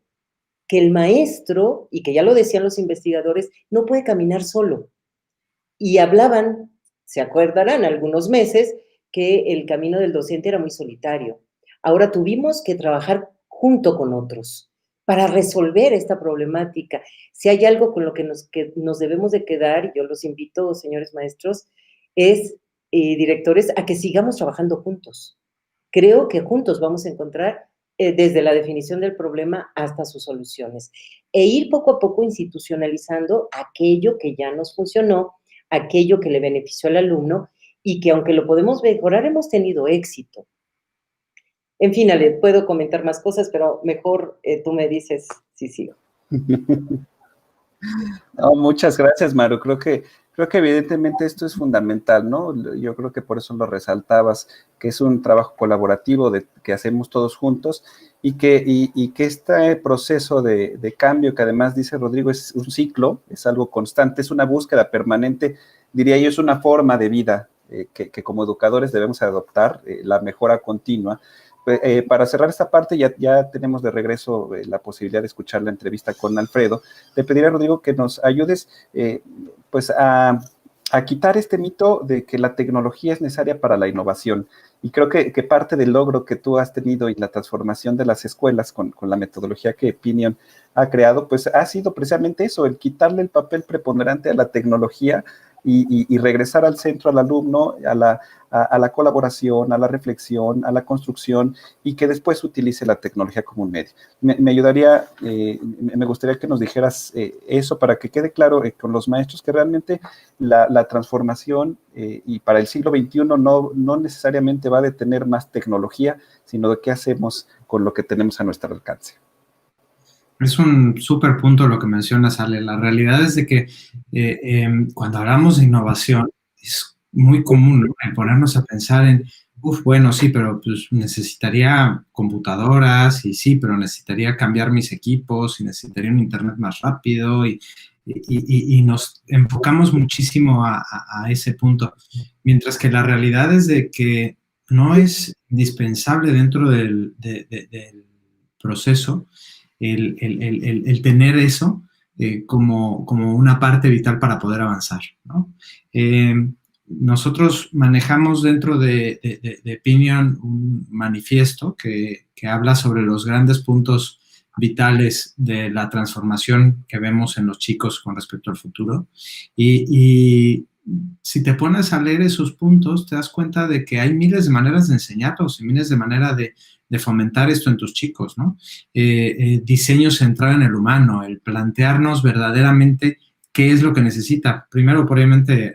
que el maestro, y que ya lo decían los investigadores, no puede caminar solo. Y hablaban, se acordarán, algunos meses, que el camino del docente era muy solitario. Ahora tuvimos que trabajar junto con otros para resolver esta problemática. Si hay algo con lo que nos debemos de quedar, y yo los invito, señores maestros, es, directores, a que sigamos trabajando juntos. Creo que juntos vamos a encontrar desde la definición del problema hasta sus soluciones, e ir poco a poco institucionalizando aquello que ya nos funcionó, aquello que le benefició al alumno y que, aunque lo podemos mejorar, hemos tenido éxito. En fin, Ale, puedo comentar más cosas, pero mejor tú me dices si sigo. No, muchas gracias, Maru. Creo que evidentemente esto es fundamental, ¿no? Yo creo que por eso lo resaltabas, que es un trabajo colaborativo que hacemos todos juntos, y que este proceso de cambio, que además dice Rodrigo, es un ciclo, es algo constante, es una búsqueda permanente, diría yo, es una forma de vida que como educadores debemos adoptar, la mejora continua. Para cerrar esta parte, ya tenemos de regreso la posibilidad de escuchar la entrevista con Alfredo. Le pediría a Rodrigo que nos ayudes pues a quitar este mito de que la tecnología es necesaria para la innovación. Y creo que parte del logro que tú has tenido y la transformación de las escuelas con la metodología que Pinion ha creado, pues ha sido precisamente eso, el quitarle el papel preponderante a la tecnología y regresar al centro al alumno, a la colaboración, a la reflexión, a la construcción, y que después utilice la tecnología como un medio. Me ayudaría, me gustaría que nos dijeras eso para que quede claro con los maestros que realmente la transformación y para el siglo XXI no necesariamente va a detener más tecnología, sino de qué hacemos con lo que tenemos a nuestro alcance. Es un súper punto lo que mencionas, Ale. La realidad es de que cuando hablamos de innovación es muy común, ¿no?, el ponernos a pensar en, bueno, sí, pero pues necesitaría computadoras y sí, pero necesitaría cambiar mis equipos y necesitaría un internet más rápido y nos enfocamos muchísimo a ese punto. Mientras que la realidad es de que no es indispensable dentro del proceso el tener eso como una parte vital para poder avanzar, ¿no? Nosotros manejamos dentro de Pinion un manifiesto que habla sobre los grandes puntos vitales de la transformación que vemos en los chicos con respecto al futuro. Y si te pones a leer esos puntos, te das cuenta de que hay miles de maneras de enseñarlos y miles de maneras de fomentar esto en tus chicos, ¿no? Diseño centrado en el humano, el plantearnos verdaderamente qué es lo que necesita, primero, probablemente,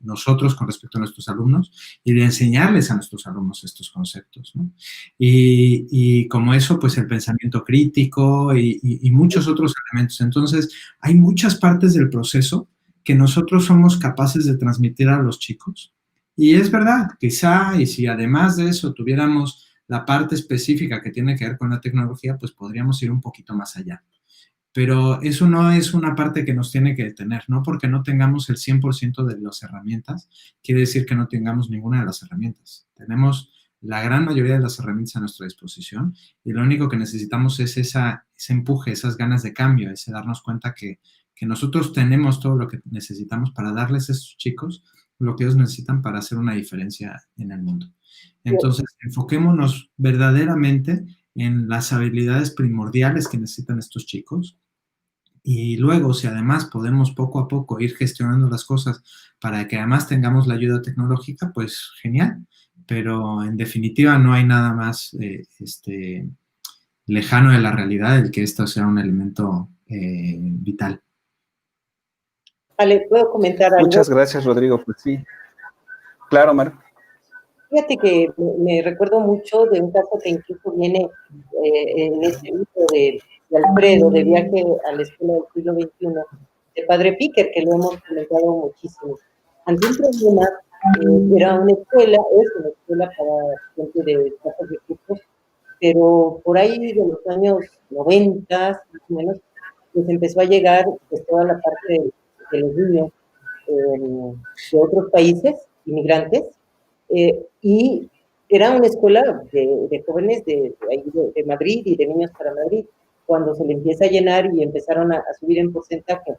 nosotros con respecto a nuestros alumnos y de enseñarles a nuestros alumnos estos conceptos, ¿no? Y como eso, pues el pensamiento crítico y muchos otros elementos. Entonces, hay muchas partes del proceso que nosotros somos capaces de transmitir a los chicos. Y es verdad, quizá, y si además de eso tuviéramos la parte específica que tiene que ver con la tecnología, pues podríamos ir un poquito más allá. Pero eso no es una parte que nos tiene que detener, no porque no tengamos el 100% de las herramientas, quiere decir que no tengamos ninguna de las herramientas. Tenemos la gran mayoría de las herramientas a nuestra disposición y lo único que necesitamos es ese empuje, esas ganas de cambio, ese darnos cuenta que nosotros tenemos todo lo que necesitamos para darles a estos chicos lo que ellos necesitan para hacer una diferencia en el mundo. Entonces, enfoquémonos verdaderamente en las habilidades primordiales que necesitan estos chicos y luego, si además podemos poco a poco ir gestionando las cosas para que además tengamos la ayuda tecnológica, pues genial. Pero en definitiva no hay nada más lejano de la realidad el que esto sea un elemento vital. Ale, ¿puedo comentar algo? Muchas gracias, Rodrigo. Pues sí. Claro, Mar. Fíjate que me recuerdo mucho de un caso que incluso viene en este libro de Alfredo, de Viaje a la Escuela del Siglo XXI, de Padre Piquer, que lo hemos comentado muchísimo. Ante un problema, era una escuela, es una escuela para gente de escasos recursos, pero por ahí de los años 90, más o menos, pues empezó a llegar pues, toda la parte de los niños de otros países, inmigrantes, y era una escuela de jóvenes de Madrid y de niños para Madrid. Cuando se le empieza a llenar y empezaron a subir en porcentaje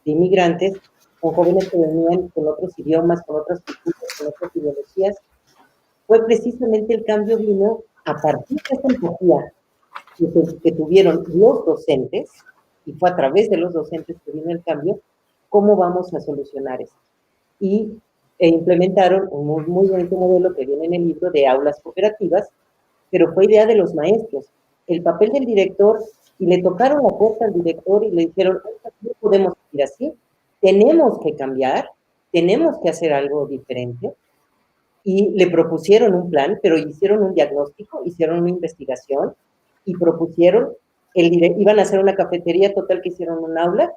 de inmigrantes, con jóvenes que venían con otros idiomas, con otras culturas, con otras ideologías, fue precisamente el cambio vino a partir de esa empatía que tuvieron los docentes, y fue a través de los docentes que vino el cambio, cómo vamos a solucionar esto. E implementaron un muy bonito modelo que viene en el libro de aulas cooperativas, pero fue idea de los maestros. El papel del director, y le tocaron la puerta al director y le dijeron, no podemos ir así, tenemos que cambiar, tenemos que hacer algo diferente, y le propusieron un plan, pero hicieron un diagnóstico, hicieron una investigación, y propusieron, iban a hacer una cafetería, total que hicieron un aula,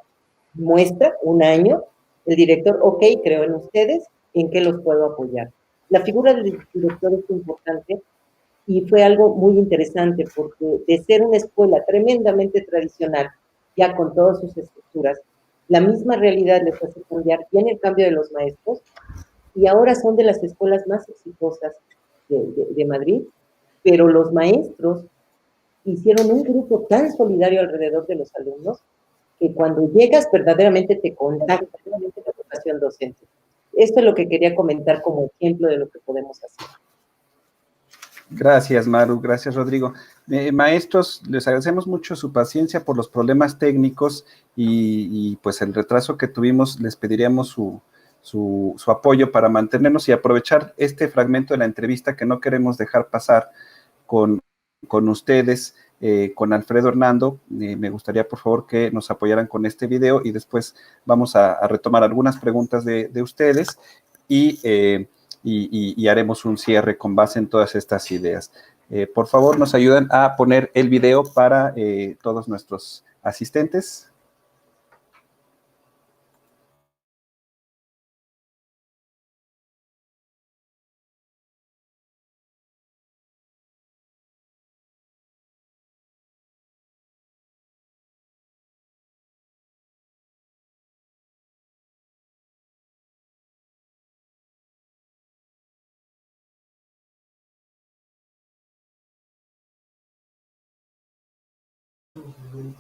muestra, un año, el director, ok, creo en ustedes, ¿en qué los puedo apoyar? La figura del director es importante y fue algo muy interesante porque de ser una escuela tremendamente tradicional, ya con todas sus estructuras, la misma realidad les hace cambiar, viene el cambio de los maestros y ahora son de las escuelas más exitosas de Madrid, pero los maestros hicieron un grupo tan solidario alrededor de los alumnos que cuando llegas verdaderamente te contactan, la formación docente. Esto es lo que quería comentar como ejemplo de lo que podemos hacer. Gracias, Maru. Gracias, Rodrigo. Maestros, les agradecemos mucho su paciencia por los problemas técnicos y pues el retraso que tuvimos. Les pediríamos su apoyo para mantenernos y aprovechar este fragmento de la entrevista que no queremos dejar pasar con ustedes, con Alfredo Hernando. Me gustaría, por favor, que nos apoyaran con este video y después vamos a retomar algunas preguntas de ustedes y haremos un cierre con base en todas estas ideas. Por favor, nos ayudan a poner el video para todos nuestros asistentes.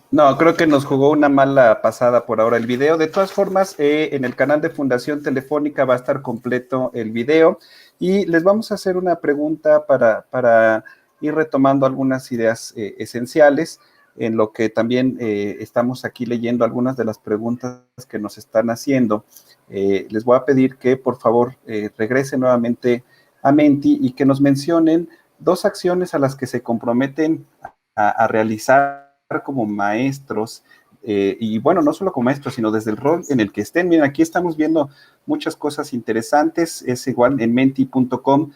No, creo que nos jugó una mala pasada por ahora el video. De todas formas, en el canal de Fundación Telefónica va a estar completo el video y les vamos a hacer una pregunta para ir retomando algunas ideas esenciales, en lo que también estamos aquí leyendo algunas de las preguntas que nos están haciendo. Les voy a pedir que, por favor, regresen nuevamente a Menti y que nos mencionen 2 acciones a las que se comprometen a realizar como maestros, y bueno, no solo como maestros, sino desde el rol en el que estén. Miren, aquí estamos viendo muchas cosas interesantes. Es igual en menti.com,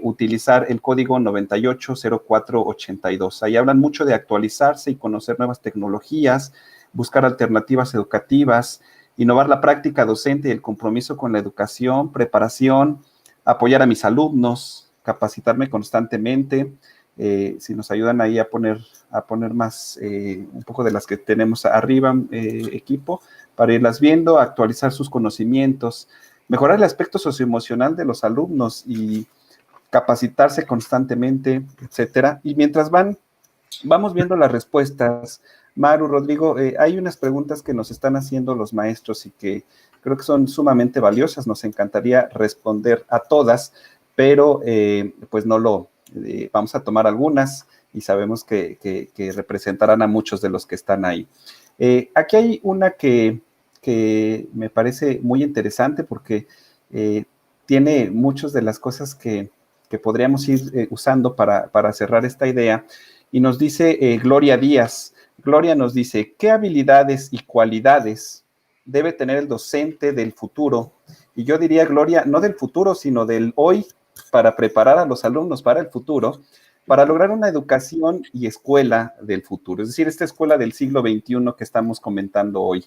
utilizar el código 980482. Ahí hablan mucho de actualizarse y conocer nuevas tecnologías, buscar alternativas educativas, innovar la práctica docente y el compromiso con la educación, preparación, apoyar a mis alumnos, capacitarme constantemente. Si nos ayudan ahí a poner más, un poco de las que tenemos arriba, equipo, para irlas viendo, actualizar sus conocimientos, mejorar el aspecto socioemocional de los alumnos y capacitarse constantemente, etcétera. Y mientras vamos viendo las respuestas, Maru, Rodrigo, hay unas preguntas que nos están haciendo los maestros y que creo que son sumamente valiosas. Nos encantaría responder a todas, pero pues no lo... vamos a tomar algunas y sabemos que representarán a muchos de los que están ahí. Aquí hay una que me parece muy interesante porque tiene muchas de las cosas que podríamos ir usando para cerrar esta idea. Y nos dice Gloria Díaz. Gloria nos dice, ¿qué habilidades y cualidades debe tener el docente del futuro? Y yo diría, Gloria, no del futuro, sino del hoy, para preparar a los alumnos para el futuro, para lograr una educación y escuela del futuro, es decir, esta escuela del siglo XXI que estamos comentando hoy.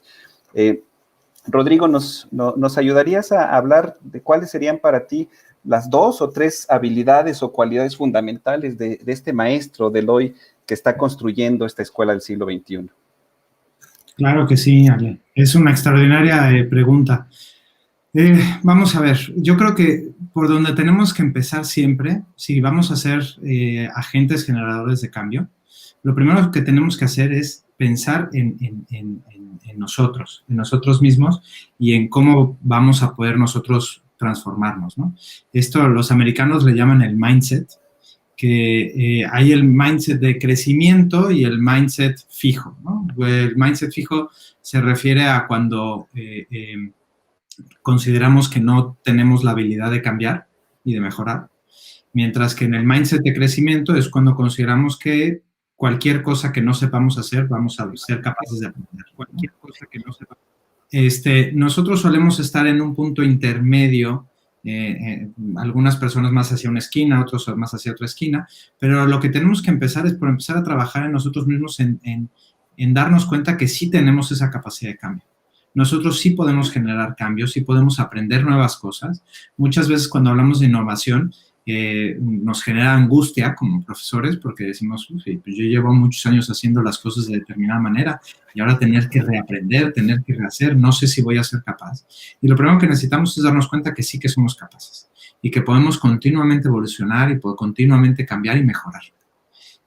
Rodrigo, ¿nos ayudarías a hablar de cuáles serían para ti las 2 o 3 habilidades o cualidades fundamentales de este maestro del hoy que está construyendo esta escuela del siglo XXI? Claro que sí, Ale. Es una extraordinaria pregunta. Vamos a ver, yo creo que por donde tenemos que empezar siempre, si vamos a ser agentes generadores de cambio, lo primero que tenemos que hacer es pensar en nosotros mismos y en cómo vamos a poder nosotros transformarnos, ¿no? Esto los americanos le llaman el mindset, que hay el mindset de crecimiento y el mindset fijo, ¿no? El mindset fijo se refiere a cuando consideramos que no tenemos la habilidad de cambiar y de mejorar, mientras que en el mindset de crecimiento es cuando consideramos que cualquier cosa que no sepamos hacer, vamos a ser capaces de aprender. Cualquier cosa que no sepamos. Nosotros solemos estar en un punto intermedio, algunas personas más hacia una esquina, otros más hacia otra esquina, pero lo que tenemos que empezar es por empezar a trabajar en nosotros mismos en darnos cuenta que sí tenemos esa capacidad de cambio. Nosotros sí podemos generar cambios, sí podemos aprender nuevas cosas. Muchas veces cuando hablamos de innovación nos genera angustia como profesores porque decimos, pues yo llevo muchos años haciendo las cosas de determinada manera y ahora tener que reaprender, tener que rehacer, no sé si voy a ser capaz. Y lo primero que necesitamos es darnos cuenta que sí que somos capaces y que podemos continuamente evolucionar y continuamente cambiar y mejorar.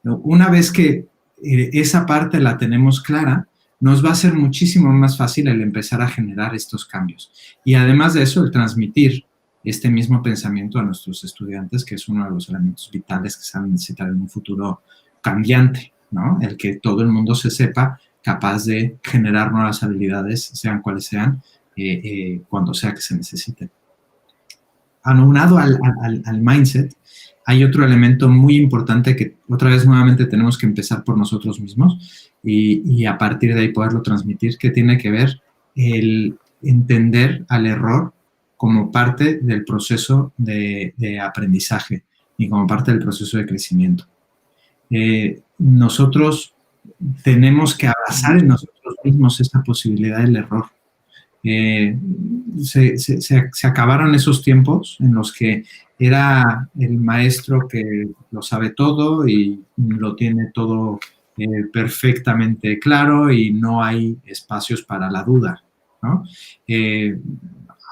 Una vez que esa parte la tenemos clara, nos va a ser muchísimo más fácil el empezar a generar estos cambios. Y además de eso, el transmitir este mismo pensamiento a nuestros estudiantes, que es uno de los elementos vitales que se van a necesitar en un futuro cambiante, ¿no? El que todo el mundo se sepa capaz de generar nuevas habilidades, sean cuales sean, cuando sea que se necesiten. Aunado al mindset, hay otro elemento muy importante que otra vez nuevamente tenemos que empezar por nosotros mismos y a partir de ahí poderlo transmitir, que tiene que ver el entender al error como parte del proceso de aprendizaje y como parte del proceso de crecimiento. Nosotros tenemos que abrazar en nosotros mismos esa posibilidad del error. Se acabaron esos tiempos en los que era el maestro que lo sabe todo y lo tiene todo perfectamente claro y no hay espacios para la duda, ¿no?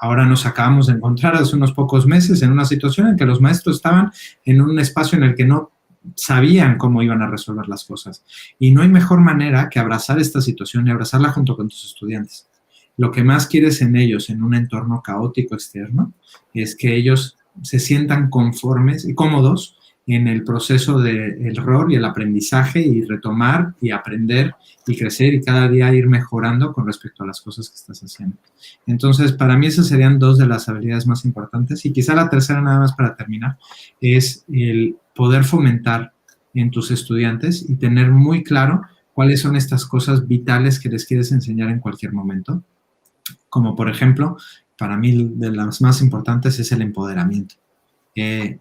Ahora nos acabamos de encontrar hace unos pocos meses en una situación en que los maestros estaban en un espacio en el que no sabían cómo iban a resolver las cosas. Y no hay mejor manera que abrazar esta situación y abrazarla junto con tus estudiantes. Lo que más quieres en ellos, en un entorno caótico externo, es que ellos se sientan conformes y cómodos en el proceso del error y el aprendizaje y retomar y aprender y crecer y cada día ir mejorando con respecto a las cosas que estás haciendo. Entonces, para mí esas serían dos de las habilidades más importantes y quizá la tercera, nada más para terminar, es el poder fomentar en tus estudiantes y tener muy claro cuáles son estas cosas vitales que les quieres enseñar en cualquier momento. Como por ejemplo, para mí de las más importantes es el empoderamiento.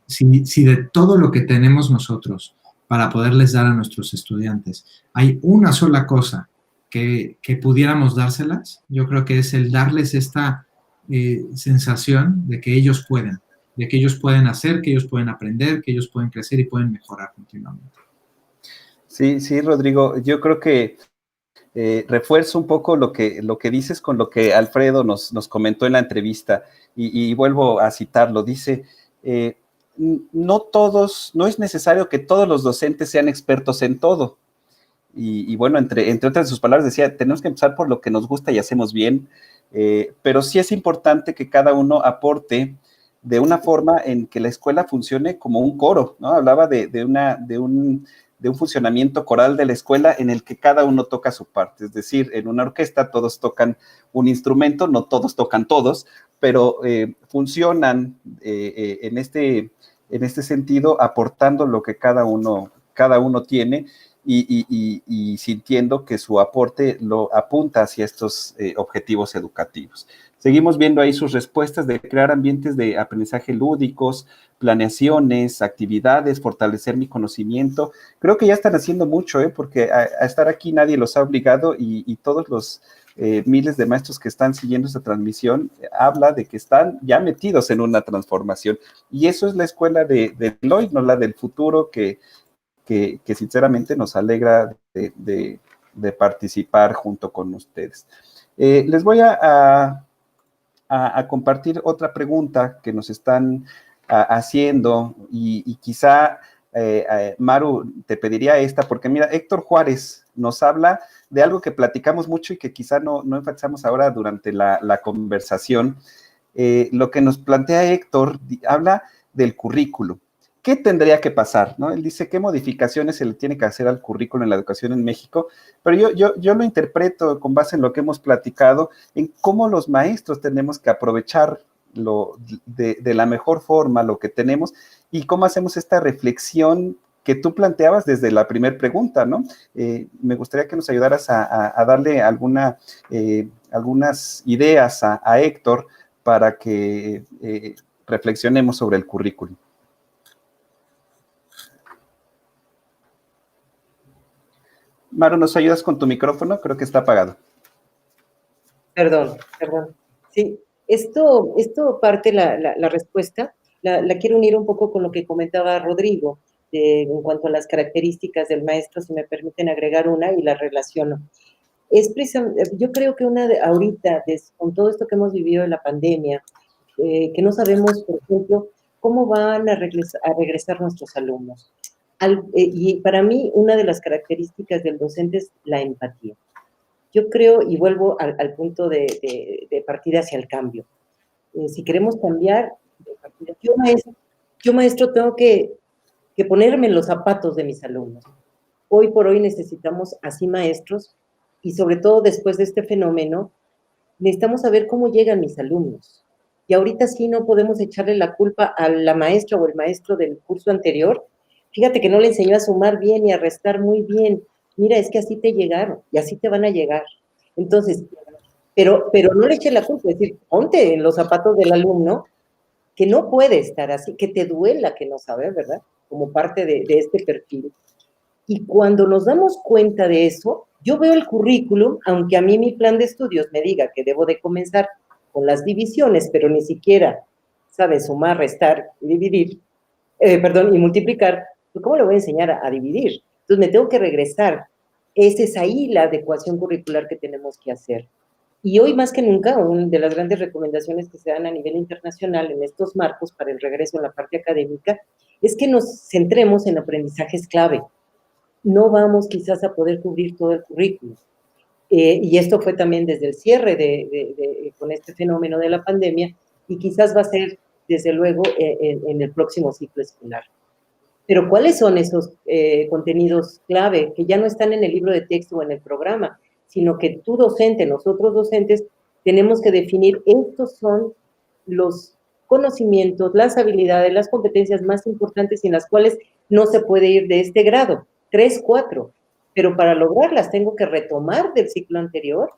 Si de todo lo que tenemos nosotros para poderles dar a nuestros estudiantes hay una sola cosa que pudiéramos dárselas, yo creo que es el darles esta sensación de que ellos pueden, de que ellos pueden hacer, que ellos pueden aprender, que ellos pueden crecer y pueden mejorar continuamente. Sí, sí, Rodrigo, yo creo que refuerzo un poco lo que dices con lo que Alfredo nos comentó en la entrevista y vuelvo a citarlo. Dice, no es necesario que todos los docentes sean expertos en todo. Y bueno, entre otras de sus palabras decía, tenemos que empezar por lo que nos gusta y hacemos bien, pero sí es importante que cada uno aporte de una forma en que la escuela funcione como un coro, ¿no? Hablaba de un funcionamiento coral de la escuela en el que cada uno toca su parte, es decir, en una orquesta todos tocan un instrumento, no todos tocan todos, pero funcionan en este sentido aportando lo que cada uno tiene y sintiendo que su aporte lo apunta hacia estos objetivos educativos. Seguimos viendo ahí sus respuestas de crear ambientes de aprendizaje lúdicos, planeaciones, actividades, fortalecer mi conocimiento. Creo que ya están haciendo mucho, porque a estar aquí nadie los ha obligado y todos los miles de maestros que están siguiendo esta transmisión habla de que están ya metidos en una transformación. Y eso es la escuela de hoy, no la del futuro que sinceramente nos alegra de participar junto con ustedes. Les voy a compartir otra pregunta que nos están haciendo y quizá, Maru, te pediría esta, porque mira, Héctor Juárez nos habla de algo que platicamos mucho y que quizá no enfatizamos ahora durante la conversación. Lo que nos plantea Héctor habla del currículo. ¿Qué tendría que pasar, ¿no? Él dice qué modificaciones se le tiene que hacer al currículo en la educación en México, pero yo lo interpreto con base en lo que hemos platicado, en cómo los maestros tenemos que aprovechar de la mejor forma lo que tenemos y cómo hacemos esta reflexión que tú planteabas desde la primera pregunta, ¿no? Me gustaría que nos ayudaras a darle algunas ideas a Héctor para que reflexionemos sobre el currículo. Maru, ¿nos ayudas con tu micrófono? Creo que está apagado. Perdón. Sí, esto parte la respuesta, la quiero unir un poco con lo que comentaba Rodrigo, en cuanto a las características del maestro, si me permiten agregar una y la relaciono. Yo creo que ahorita, con todo esto que hemos vivido en la pandemia, que no sabemos, por ejemplo, cómo van a regresar nuestros alumnos. Y para mí, una de las características del docente es la empatía. Yo creo, y vuelvo al punto de partida hacia el cambio. Si queremos cambiar, yo maestro tengo que ponerme en los zapatos de mis alumnos. Hoy por hoy necesitamos así maestros, y sobre todo después de este fenómeno, necesitamos saber cómo llegan mis alumnos. Y ahorita sí no podemos echarle la culpa a la maestra o el maestro del curso anterior. Fíjate que no le enseñó a sumar bien y a restar muy bien. Mira, es que así te llegaron y así te van a llegar. Entonces, pero no le eche la culpa, es decir, ponte en los zapatos del alumno, que no puede estar así, que te duela que no sabe, ¿verdad? Como parte de este perfil. Y cuando nos damos cuenta de eso, yo veo el currículum, aunque a mí mi plan de estudios me diga que debo de comenzar con las divisiones, pero ni siquiera sabe sumar, restar y dividir, y multiplicar, pues ¿cómo le voy a enseñar a dividir? Entonces me tengo que regresar. Esa es ahí la adecuación curricular que tenemos que hacer. Y hoy más que nunca, una de las grandes recomendaciones que se dan a nivel internacional en estos marcos para el regreso en la parte académica es que nos centremos en aprendizajes clave. No vamos quizás a poder cubrir todo el currículum. Y esto fue también desde el cierre con este fenómeno de la pandemia, y quizás va a ser, desde luego, en el próximo ciclo escolar. Pero ¿cuáles son esos contenidos clave que ya no están en el libro de texto o en el programa, sino que tú docente, nosotros docentes, tenemos que definir estos son los conocimientos, las habilidades, las competencias más importantes sin las cuales no se puede ir de este grado, 3, 4, pero para lograrlas tengo que retomar del ciclo anterior,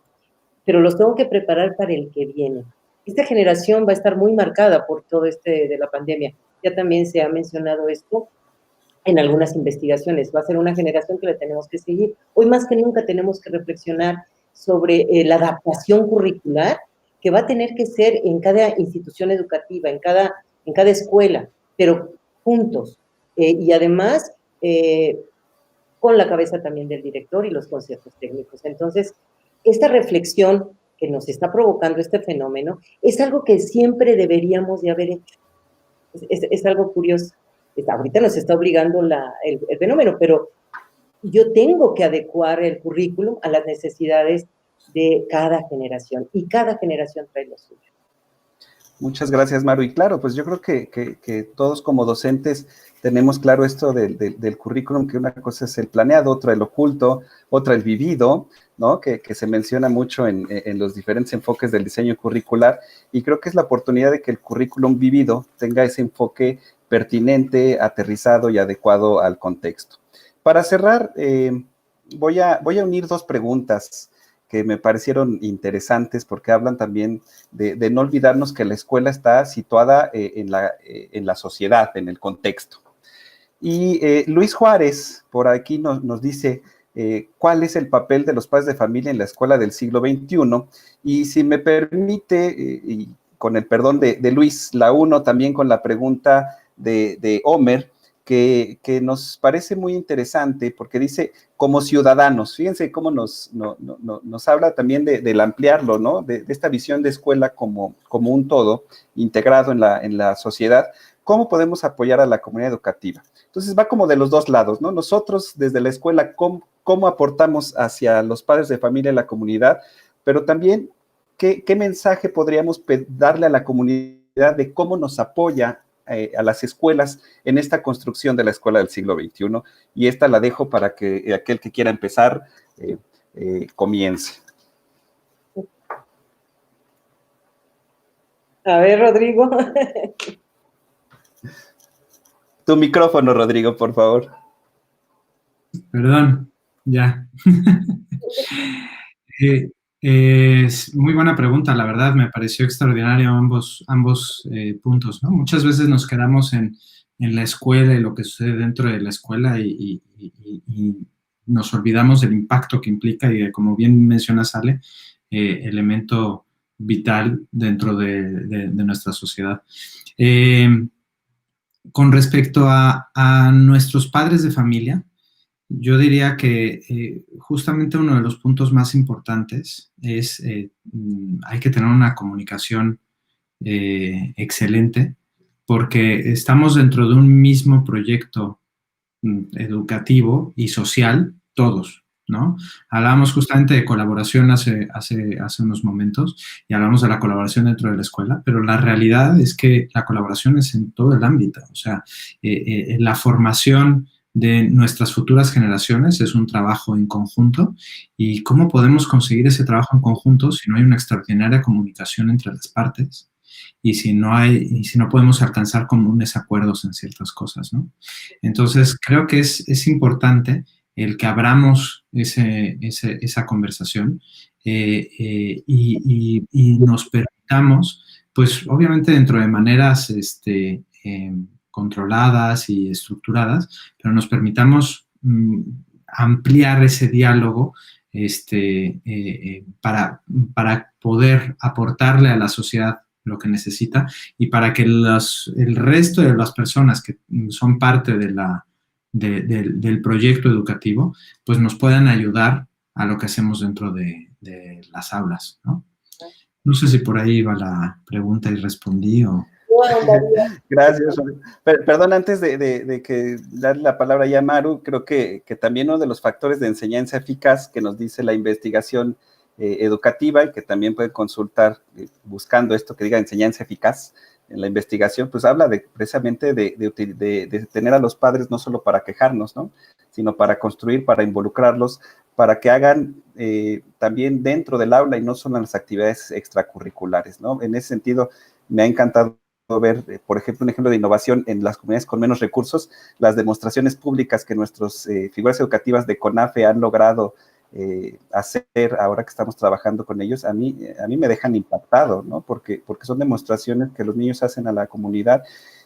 pero los tengo que preparar para el que viene. Esta generación va a estar muy marcada por todo de la pandemia. Ya también se ha mencionado esto en algunas investigaciones. Va a ser una generación que le tenemos que seguir. Hoy más que nunca tenemos que reflexionar sobre la adaptación curricular que va a tener que ser en cada institución educativa, en cada escuela, pero juntos. Y además, con la cabeza también del director y los consejos técnicos. Entonces, esta reflexión que nos está provocando este fenómeno es algo que siempre deberíamos de haber hecho. Es algo curioso. Ahorita nos está obligando el fenómeno, pero yo tengo que adecuar el currículum a las necesidades de cada generación, y cada generación trae lo suyo. Muchas gracias, Maru. Y claro, pues yo creo que todos como docentes tenemos claro esto del currículum, que una cosa es el planeado, otra el oculto, otra el vivido, ¿no? Que se menciona mucho en los diferentes enfoques del diseño curricular, y creo que es la oportunidad de que el currículum vivido tenga ese enfoque pertinente, aterrizado y adecuado al contexto. Para cerrar, voy a unir dos preguntas que me parecieron interesantes porque hablan también de no olvidarnos que la escuela está situada en la sociedad, en el contexto. Y Luis Juárez, por aquí nos dice cuál es el papel de los padres de familia en la escuela del siglo XXI. Y si me permite, y con el perdón de Luis, la uno también con la pregunta de Homer, que nos parece muy interesante porque dice, como ciudadanos, fíjense cómo nos habla también del ampliarlo, ¿no? De esta visión de escuela como un todo integrado en la sociedad, ¿cómo podemos apoyar a la comunidad educativa? Entonces va como de los dos lados, ¿no? Nosotros desde la escuela, ¿cómo aportamos hacia los padres de familia y la comunidad? Pero también, ¿qué mensaje podríamos darle a la comunidad de cómo nos apoya a las escuelas en esta construcción de la escuela del siglo XXI? Y esta la dejo para que aquel que quiera empezar comience. A ver, Rodrigo. Tu micrófono, Rodrigo, por favor. Perdón, ya. Es muy buena pregunta, la verdad, me pareció extraordinario ambos puntos, ¿no? Muchas veces nos quedamos en la escuela y lo que sucede dentro de la escuela y nos olvidamos del impacto que implica y, como bien mencionas, Ale, elemento vital dentro de nuestra sociedad. Con respecto a nuestros padres de familia, yo diría que justamente uno de los puntos más importantes es hay que tener una comunicación excelente, porque estamos dentro de un mismo proyecto educativo y social, todos, ¿no? Hablábamos justamente de colaboración hace unos momentos y hablamos de la colaboración dentro de la escuela, pero la realidad es que la colaboración es en todo el ámbito. O sea, la formación de nuestras futuras generaciones es un trabajo en conjunto. ¿Y cómo podemos conseguir ese trabajo en conjunto si no hay una extraordinaria comunicación entre las partes? Y si no podemos alcanzar comunes acuerdos en ciertas cosas, ¿no? Entonces, creo que es importante el que abramos esa conversación y nos permitamos, pues obviamente dentro de maneras controladas y estructuradas, pero nos permitamos ampliar ese diálogo para poder aportarle a la sociedad lo que necesita y para que el resto de las personas que son parte del proyecto educativo, pues nos puedan ayudar a lo que hacemos dentro de las aulas, ¿no? No sé si por ahí va la pregunta y respondí o... Gracias. Perdón, antes de que darle la palabra ya a Maru, creo que también uno de los factores de enseñanza eficaz que nos dice la investigación educativa y que también pueden consultar buscando esto que diga enseñanza eficaz en la investigación, pues habla precisamente de tener a los padres no solo para quejarnos, ¿no? Sino para construir, para involucrarlos, para que hagan también dentro del aula y no solo en las actividades extracurriculares, ¿no? En ese sentido, me ha encantado ver, por ejemplo, un ejemplo de innovación en las comunidades con menos recursos, las demostraciones públicas que nuestras figuras educativas de CONAFE han logrado hacer ahora que estamos trabajando con ellos, a mí me dejan impactado, ¿no? Porque son demostraciones que los niños hacen a la comunidad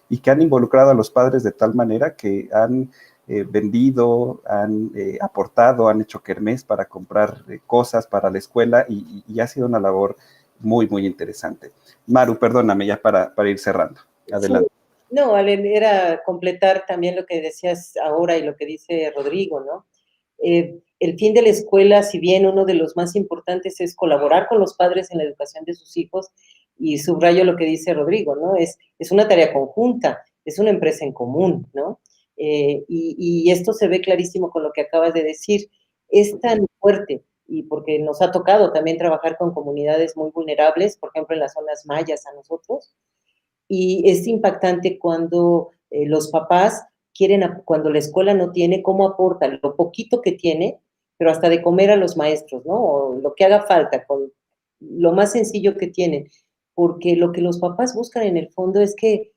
y que han involucrado a los padres de tal manera que han vendido, han aportado, han hecho kermés para comprar cosas para la escuela y ha sido una labor muy, muy interesante. Maru, perdóname ya para ir cerrando. Adelante. Sí. No, Ale, era completar también lo que decías ahora y lo que dice Rodrigo, ¿no? El fin de la escuela, si bien uno de los más importantes es colaborar con los padres en la educación de sus hijos, y subrayo lo que dice Rodrigo, ¿no? Es una tarea conjunta, es una empresa en común, ¿no? Y esto se ve clarísimo con lo que acabas de decir. Es tan fuerte, y porque nos ha tocado también trabajar con comunidades muy vulnerables, por ejemplo, en las zonas mayas a nosotros, y es impactante cuando los papás cuando la escuela no tiene, cómo aporta lo poquito que tiene, pero hasta de comer a los maestros, ¿no? O lo que haga falta, con lo más sencillo que tienen, porque lo que los papás buscan en el fondo es que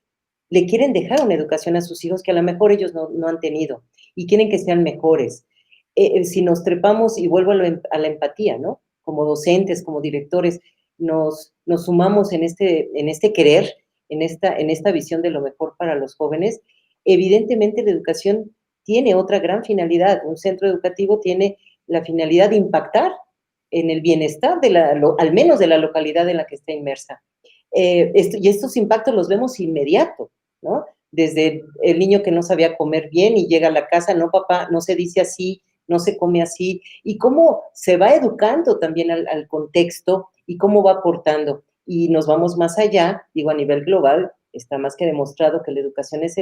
le quieren dejar una educación a sus hijos que a lo mejor ellos no han tenido y quieren que sean mejores. Si nos trepamos, y vuelvo a la empatía, ¿no? Como docentes, como directores, nos sumamos en este querer, en esta visión de lo mejor para los jóvenes. Evidentemente la educación tiene otra gran finalidad. Un centro educativo tiene la finalidad de impactar en el bienestar al menos de la localidad en la que está inmersa. Y estos impactos los vemos inmediato, ¿no? Desde el niño que no sabía comer bien y llega a la casa, no papá, no se dice así, no se come así, y cómo se va educando también al contexto y cómo va aportando. Y nos vamos más allá, digo, a nivel global, está más que demostrado que la educación es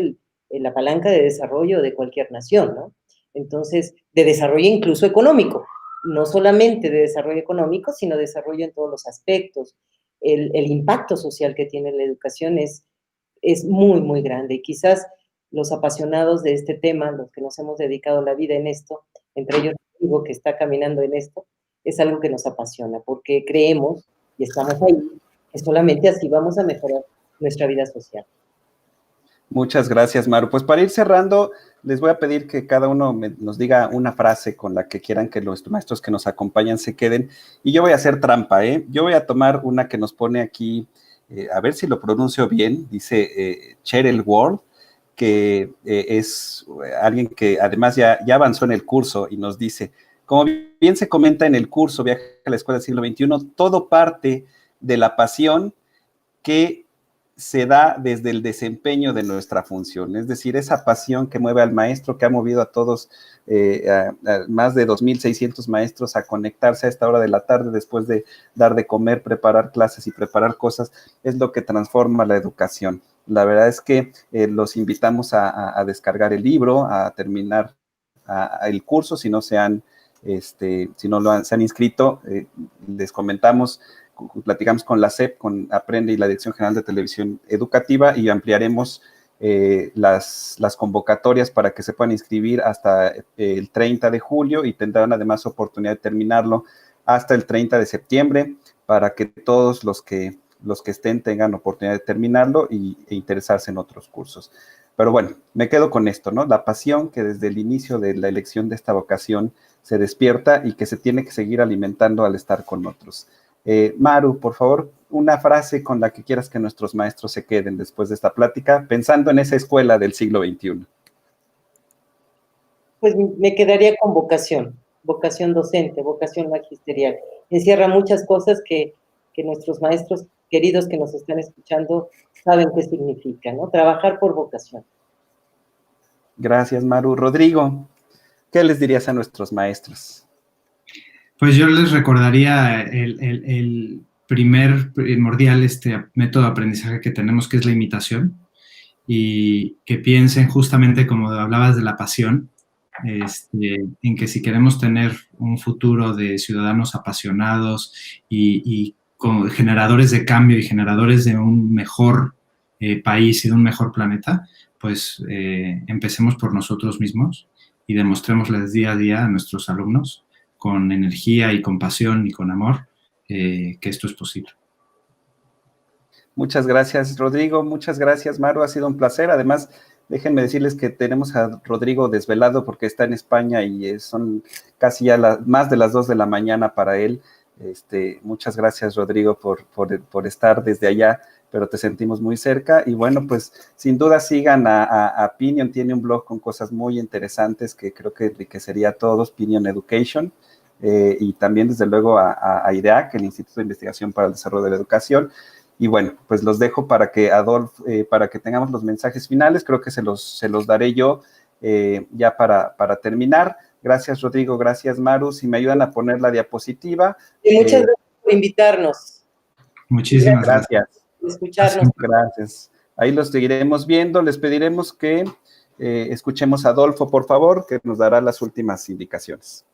la palanca de desarrollo de cualquier nación, ¿no? Entonces, de desarrollo incluso económico, no solamente de desarrollo económico, sino desarrollo en todos los aspectos. El impacto social que tiene la educación es muy, muy grande. Y quizás los apasionados de este tema, los que nos hemos dedicado la vida en esto, entre ellos Rodrigo, que está caminando en esto, es algo que nos apasiona, porque creemos, y estamos ahí, que solamente así vamos a mejorar nuestra vida social. Muchas gracias, Maru. Pues para ir cerrando, les voy a pedir que cada uno nos diga una frase con la que quieran que los maestros que nos acompañan se queden. Y yo voy a hacer trampa, ¿eh? Yo voy a tomar una que nos pone aquí, a ver si lo pronuncio bien, dice Cheryl Ward, que es alguien que además ya avanzó en el curso y nos dice, como bien se comenta en el curso Viaje a la Escuela del Siglo XXI, todo parte de la pasión que se da desde el desempeño de nuestra función, es decir, esa pasión que mueve al maestro, que ha movido a todos, a más de 2,600 maestros a conectarse a esta hora de la tarde después de dar de comer, preparar clases y preparar cosas, es lo que transforma la educación. La verdad es que los invitamos a descargar el libro, a terminar el curso si no se han Si no se han inscrito, les comentamos, platicamos con la SEP, con Aprende y la Dirección General de Televisión Educativa, y ampliaremos las convocatorias para que se puedan inscribir hasta el 30 de julio y tendrán además oportunidad de terminarlo hasta el 30 de septiembre para que todos los que estén tengan oportunidad de terminarlo e interesarse en otros cursos. Pero bueno, me quedo con esto, ¿no? La pasión que desde el inicio de la elección de esta vocación se despierta y que se tiene que seguir alimentando al estar con otros. Maru, por favor, una frase con la que quieras que nuestros maestros se queden después de esta plática, pensando en esa escuela del siglo XXI. Pues me quedaría con vocación docente, vocación magisterial. Encierra muchas cosas que nuestros maestros queridos que nos están escuchando saben qué significa, ¿no? Trabajar por vocación. Gracias, Maru. Rodrigo, ¿qué les dirías a nuestros maestros? Pues yo les recordaría el primer primordial método de aprendizaje que tenemos, que es la imitación, y que piensen justamente, como hablabas de la pasión, en que si queremos tener un futuro de ciudadanos apasionados y como generadores de cambio y generadores de un mejor país y de un mejor planeta, pues empecemos por nosotros mismos y demostrémosles día a día a nuestros alumnos con energía y con pasión y con amor, que esto es posible. Muchas gracias, Rodrigo. Muchas gracias, Maru. Ha sido un placer. Además, déjenme decirles que tenemos a Rodrigo desvelado porque está en España y son casi ya más de las 2 de la mañana para él. Muchas gracias, Rodrigo, por estar desde allá, pero te sentimos muy cerca. Y bueno, pues sin duda sigan a Pinion. Tiene un blog con cosas muy interesantes que creo que enriquecería a todos, Pinion Education. Y también, desde luego, a IDEAC, el Instituto de Investigación para el Desarrollo de la Educación. Y bueno, pues los dejo para que, para que tengamos los mensajes finales. Creo que se los daré yo ya para terminar. Gracias, Rodrigo. Gracias, Maru. Si me ayudan a poner la diapositiva. Y muchas gracias por invitarnos. Muchísimas gracias. Por escucharnos. Gracias. Ahí los seguiremos viendo. Les pediremos que escuchemos a Adolfo, por favor, que nos dará las últimas indicaciones.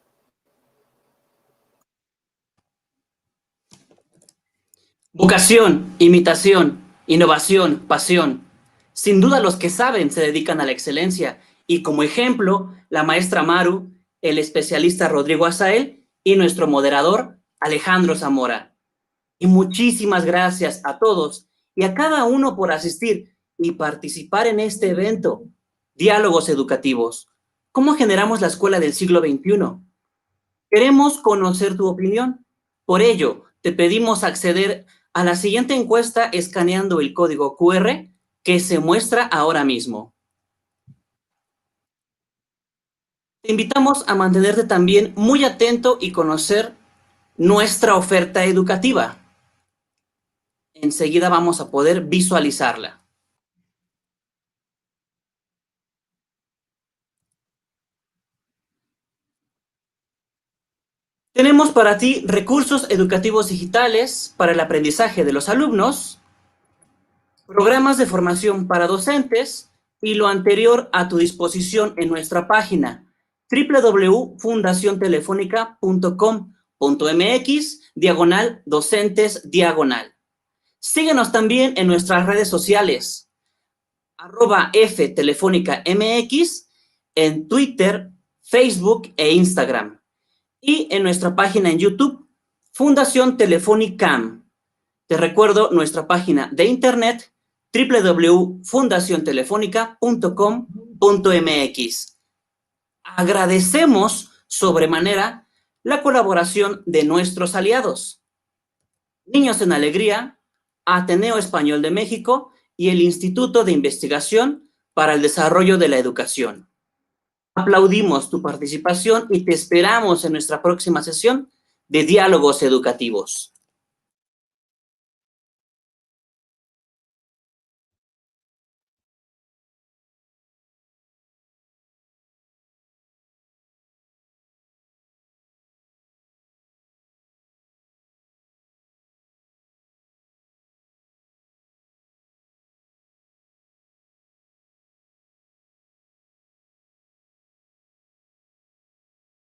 Vocación, imitación, innovación, pasión. Sin duda los que saben se dedican a la excelencia y como ejemplo, la maestra Maru, el especialista Rodrigo Azael y nuestro moderador Alejandro Zamora. Y muchísimas gracias a todos y a cada uno por asistir y participar en este evento. Diálogos educativos. ¿Cómo generamos la escuela del siglo XXI? Queremos conocer tu opinión. Por ello, te pedimos acceder a la siguiente encuesta escaneando el código QR que se muestra ahora mismo. Te invitamos a mantenerte también muy atento y conocer nuestra oferta educativa. Enseguida vamos a poder visualizarla. Tenemos para ti recursos educativos digitales para el aprendizaje de los alumnos, programas de formación para docentes y lo anterior a tu disposición en nuestra página www.fundaciontelefónica.com.mx/docentes/. Síguenos también en nuestras redes sociales, @ftelefónicamx en Twitter, Facebook e Instagram. Y en nuestra página en YouTube, Fundación Telefónica. Te recuerdo nuestra página de internet, www.fundaciontelefónica.com.mx. Agradecemos sobremanera la colaboración de nuestros aliados, Niños en Alegría, Ateneo Español de México y el Instituto de Investigación para el Desarrollo de la Educación. Aplaudimos tu participación y te esperamos en nuestra próxima sesión de Diálogos Educativos.